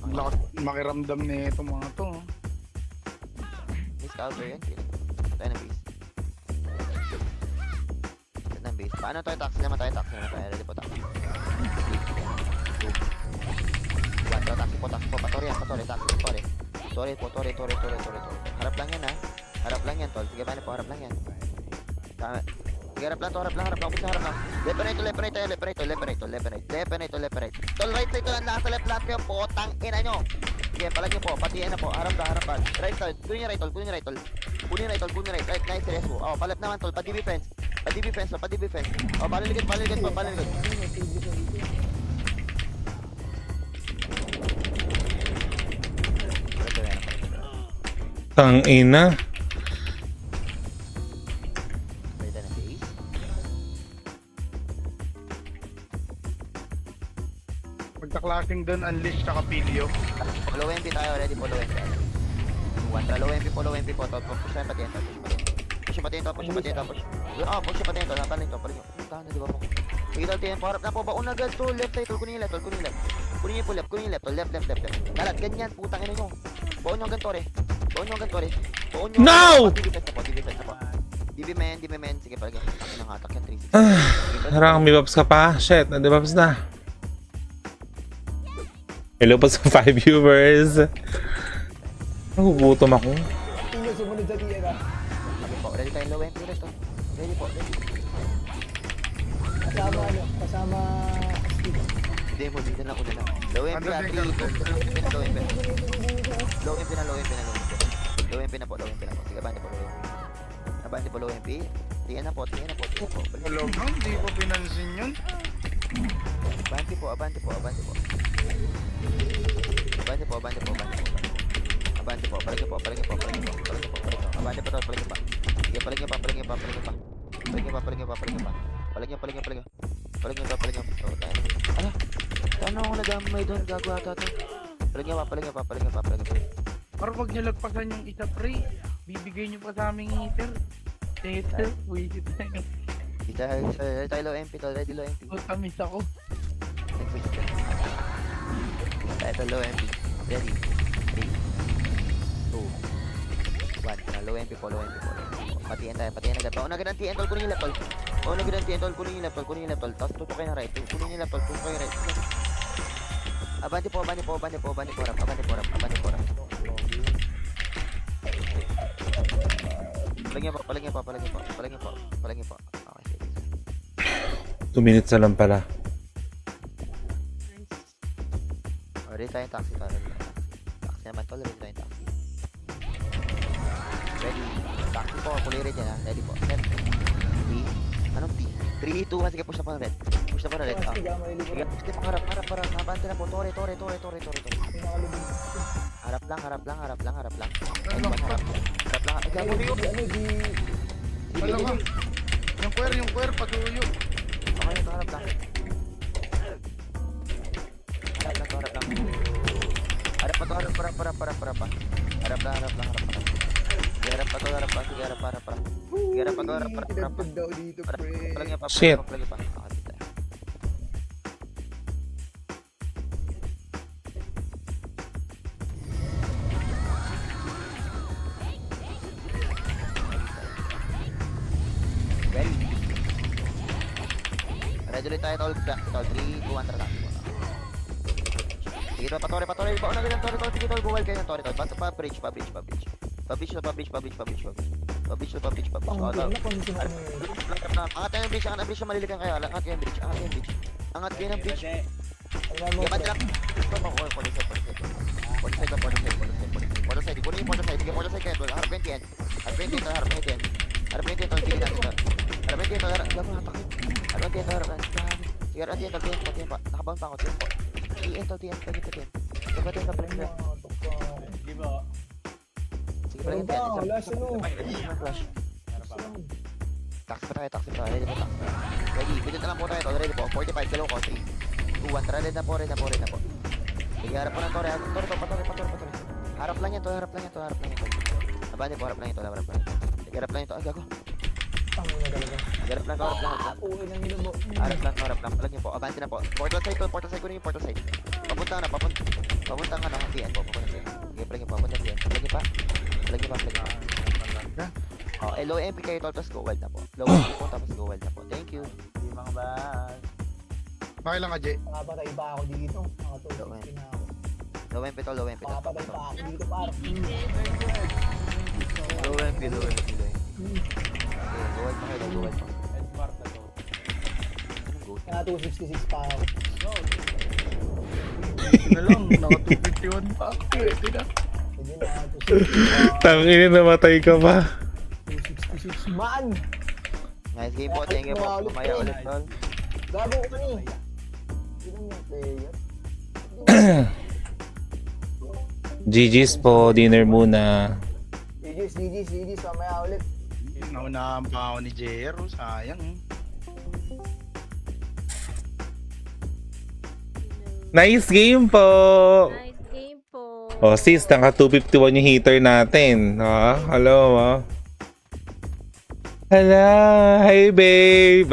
Speaker 1: Ang lakas makiramdam ni itong mga to.
Speaker 6: Miss counter yan. Tayo ng base. Paano tayo taxi naman tayo? Ready po taxi. 1, taxi po. Patore. Sorry po. Harap lang yan, ha. Harap lang yan, tol. Sige, paano po? Harap lang yan. Tama. Sige, harap lang. Ubus na harap lang. Left right. Tol, right side to lang. Nasa left lahat kayo. Potang ina nyo. Sige, palag nyo po. Pati na po. Harap. Right side. Kunin right, tol. Right. Nice, rest po. Oh, palap naman, tol. Pa-defense. Oh, paliligid.
Speaker 3: Tangina.
Speaker 6: Pwede na base.
Speaker 1: Pagka-clashing doon, unleash tsaka pilio.
Speaker 6: Low MP tayo, ready po, low MP. 1, tara, low MP po. Push tayo pati yan, push pati yan, push. Push pati yan, paling to. Tahan na, di ba po? Sige, tol, tiyan po, harap na po, baon agad to, left tayo, tol, kunin yung left. Kunin yung left, tol, left. Dalat, ganyan, putang ina nyo. Baon nyo hanggang tore. Baon nyo hanggang Torre. Baon nyo.
Speaker 3: No!
Speaker 6: DB na po. DB men. Sige, palagyan. Ang nakatak yan, 360.
Speaker 3: Harang may babs ka pa. Shit, nandibabs na. Hello po sa 5 viewers. Nagugutom ako.
Speaker 7: Tingnan sumunod sa tiyan ah.
Speaker 6: Sabi po, ready tayo low MP ulit to. Ready po, ready.
Speaker 7: Kasama Steve.
Speaker 6: Hindi mo, dito na una na. Low MP na, 3, 2, low MP. Low MP na. Low MP na po. Sige, abante po, low MP. Abante po, low MP. Tiyan na po.
Speaker 1: Hello, bro. Hindi ko pinansin yun.
Speaker 6: Abante po. Abante po, palagyan po. Abante po. Palagyan pa. Sige, palagyan pa. Ano? Ano ako nadamay doon? Gago ata to. Palagyan pa.
Speaker 1: Para pag nilagpasan yung isa pre, bibigay nyo pa sa aming heater. Heater, wisit na yun.
Speaker 6: Kita tayo low MP to. Ready low MP.
Speaker 1: Tamis ako.
Speaker 6: Tayo low MP. Ready. 3, 2, 1. Low MP po. Patiin agad. Baon agad ang TN tol. Kunin yung left tol. Kunin yung left tol. Tapos tutukin na right. Kunin yung left tol. Tutukin right. Abante po. Rap. Palagyan pa. Okay, sige.
Speaker 3: 2 minutes na lang pala.
Speaker 6: Ready tayong taxi. Taxi naman tol. Ready tayong taxi. Ready. Taxi po. Kulay red yan ha. Ready po. Set. T. Anong T? 3, 2, 1. Sige, push na pa na red. Ah. Sige, push na pa. Harap. Abante na po. Tore. Harap lang. Harap lang. Harap lang. Ay, gago.
Speaker 1: Alam ka. Yung queer, patuyo.
Speaker 6: Okay, ito harap lang. Harap pa.
Speaker 2: Tinagpag daw dito, pre.
Speaker 3: Shit.
Speaker 6: Palagyan pa. Okay, tayo. Ready ulit tayo, tol. 3, 2, 1, tara. Sige, patore. Baon na ganyan, tore. Sige, tol. Go wild kayo ng tore, tol. Pa-bridge. Publish.
Speaker 7: Pang-bridge na kondisyon mo yun.
Speaker 6: Angat kayo ng bridge, malilikan kayo. Angat kayo ng bridge.
Speaker 7: Alam mo,
Speaker 6: Sige, banda lang. Portal side. Kunin yung portal side. Sige, portal side kayo, tol. Harap yung TN. Harap yung TN, tol. Sige natin, tol. Harap yung TN, tol. Gago, hatak. Harap yung TN, tol. Sige, harap yung TN, tol. TN pa. Nakabound pa ako, TN po. TN, tol. TN. Sige, palagyan ka. Sige, palagyan TN.
Speaker 7: wala sino.
Speaker 6: Flash. Taxi pa tayo. Ready po, taxi. Ready. Bidot na lang po tayo, tol. Ready po. 45, dalaw ko. 3, 2, 1. Tara, ready na po. Sige, harap po ng tore. Patore. Harap lang yan, tol. Abante po, harap lang yan, tol. Sige, harap lang yan, tol. Ay, gago.
Speaker 7: Tango na talaga.
Speaker 6: Harap lang.
Speaker 7: Uwi ng ilo mo.
Speaker 6: Harap lang. Palagyan po. Abante na po. Portal side. Kunin yung portal side. Papunta ka na. TN po. Sige, palagyan po. Palagyan pa. Oh, low MP kayo, tol. Tapos go wild na po. Thank you.
Speaker 1: Bakit lang ka, Jay?
Speaker 7: Makapatay pa ako dito. Nakatulog na ako.
Speaker 6: Low MP to.
Speaker 7: Makapatay pa ako dito parang.
Speaker 6: Low MP. Okay, go wild pa kayo. Anong go?
Speaker 7: Kaya 266 pa ako.
Speaker 1: Na lang, naka 251 pa. Pwede na.
Speaker 7: Hindi na 266.
Speaker 3: Tangina, namatay ka pa.
Speaker 7: 266 man!
Speaker 6: Nice game po. Thank you po. Mamaya ulit, tol.
Speaker 7: Gago ko ni. Sino yung player?
Speaker 3: GG's po, dinner muna.
Speaker 7: GG's, mamaya ulit.
Speaker 1: Naunahan pa ako ni Jero, sayang.
Speaker 3: Nice game po!
Speaker 5: Nice game po.
Speaker 3: Oh sis, naka 251 yung heater natin. Hello, Hello, hey babe!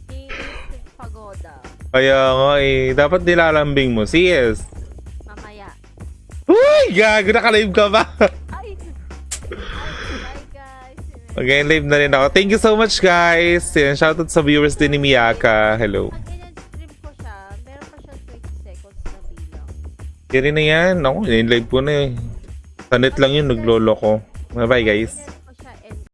Speaker 5: He is pagoda.
Speaker 3: Kaya nga dapat nilalambing mo, sis.
Speaker 5: Mamaya.
Speaker 3: Uy, gago, naka-live ka ba?
Speaker 5: Ay! Bye guys!
Speaker 3: Mag-live na rin ako. Thank you so much, guys. Yan, shoutout sa viewers din ni Miyaka. Hello.
Speaker 5: Pag in-stream ko siya, meron pa siya 20 seconds na bilang.
Speaker 3: Kaya na yan. Ako, in-live ko na eh. Sa net lang yun, naglolo ko. Bye-bye, guys.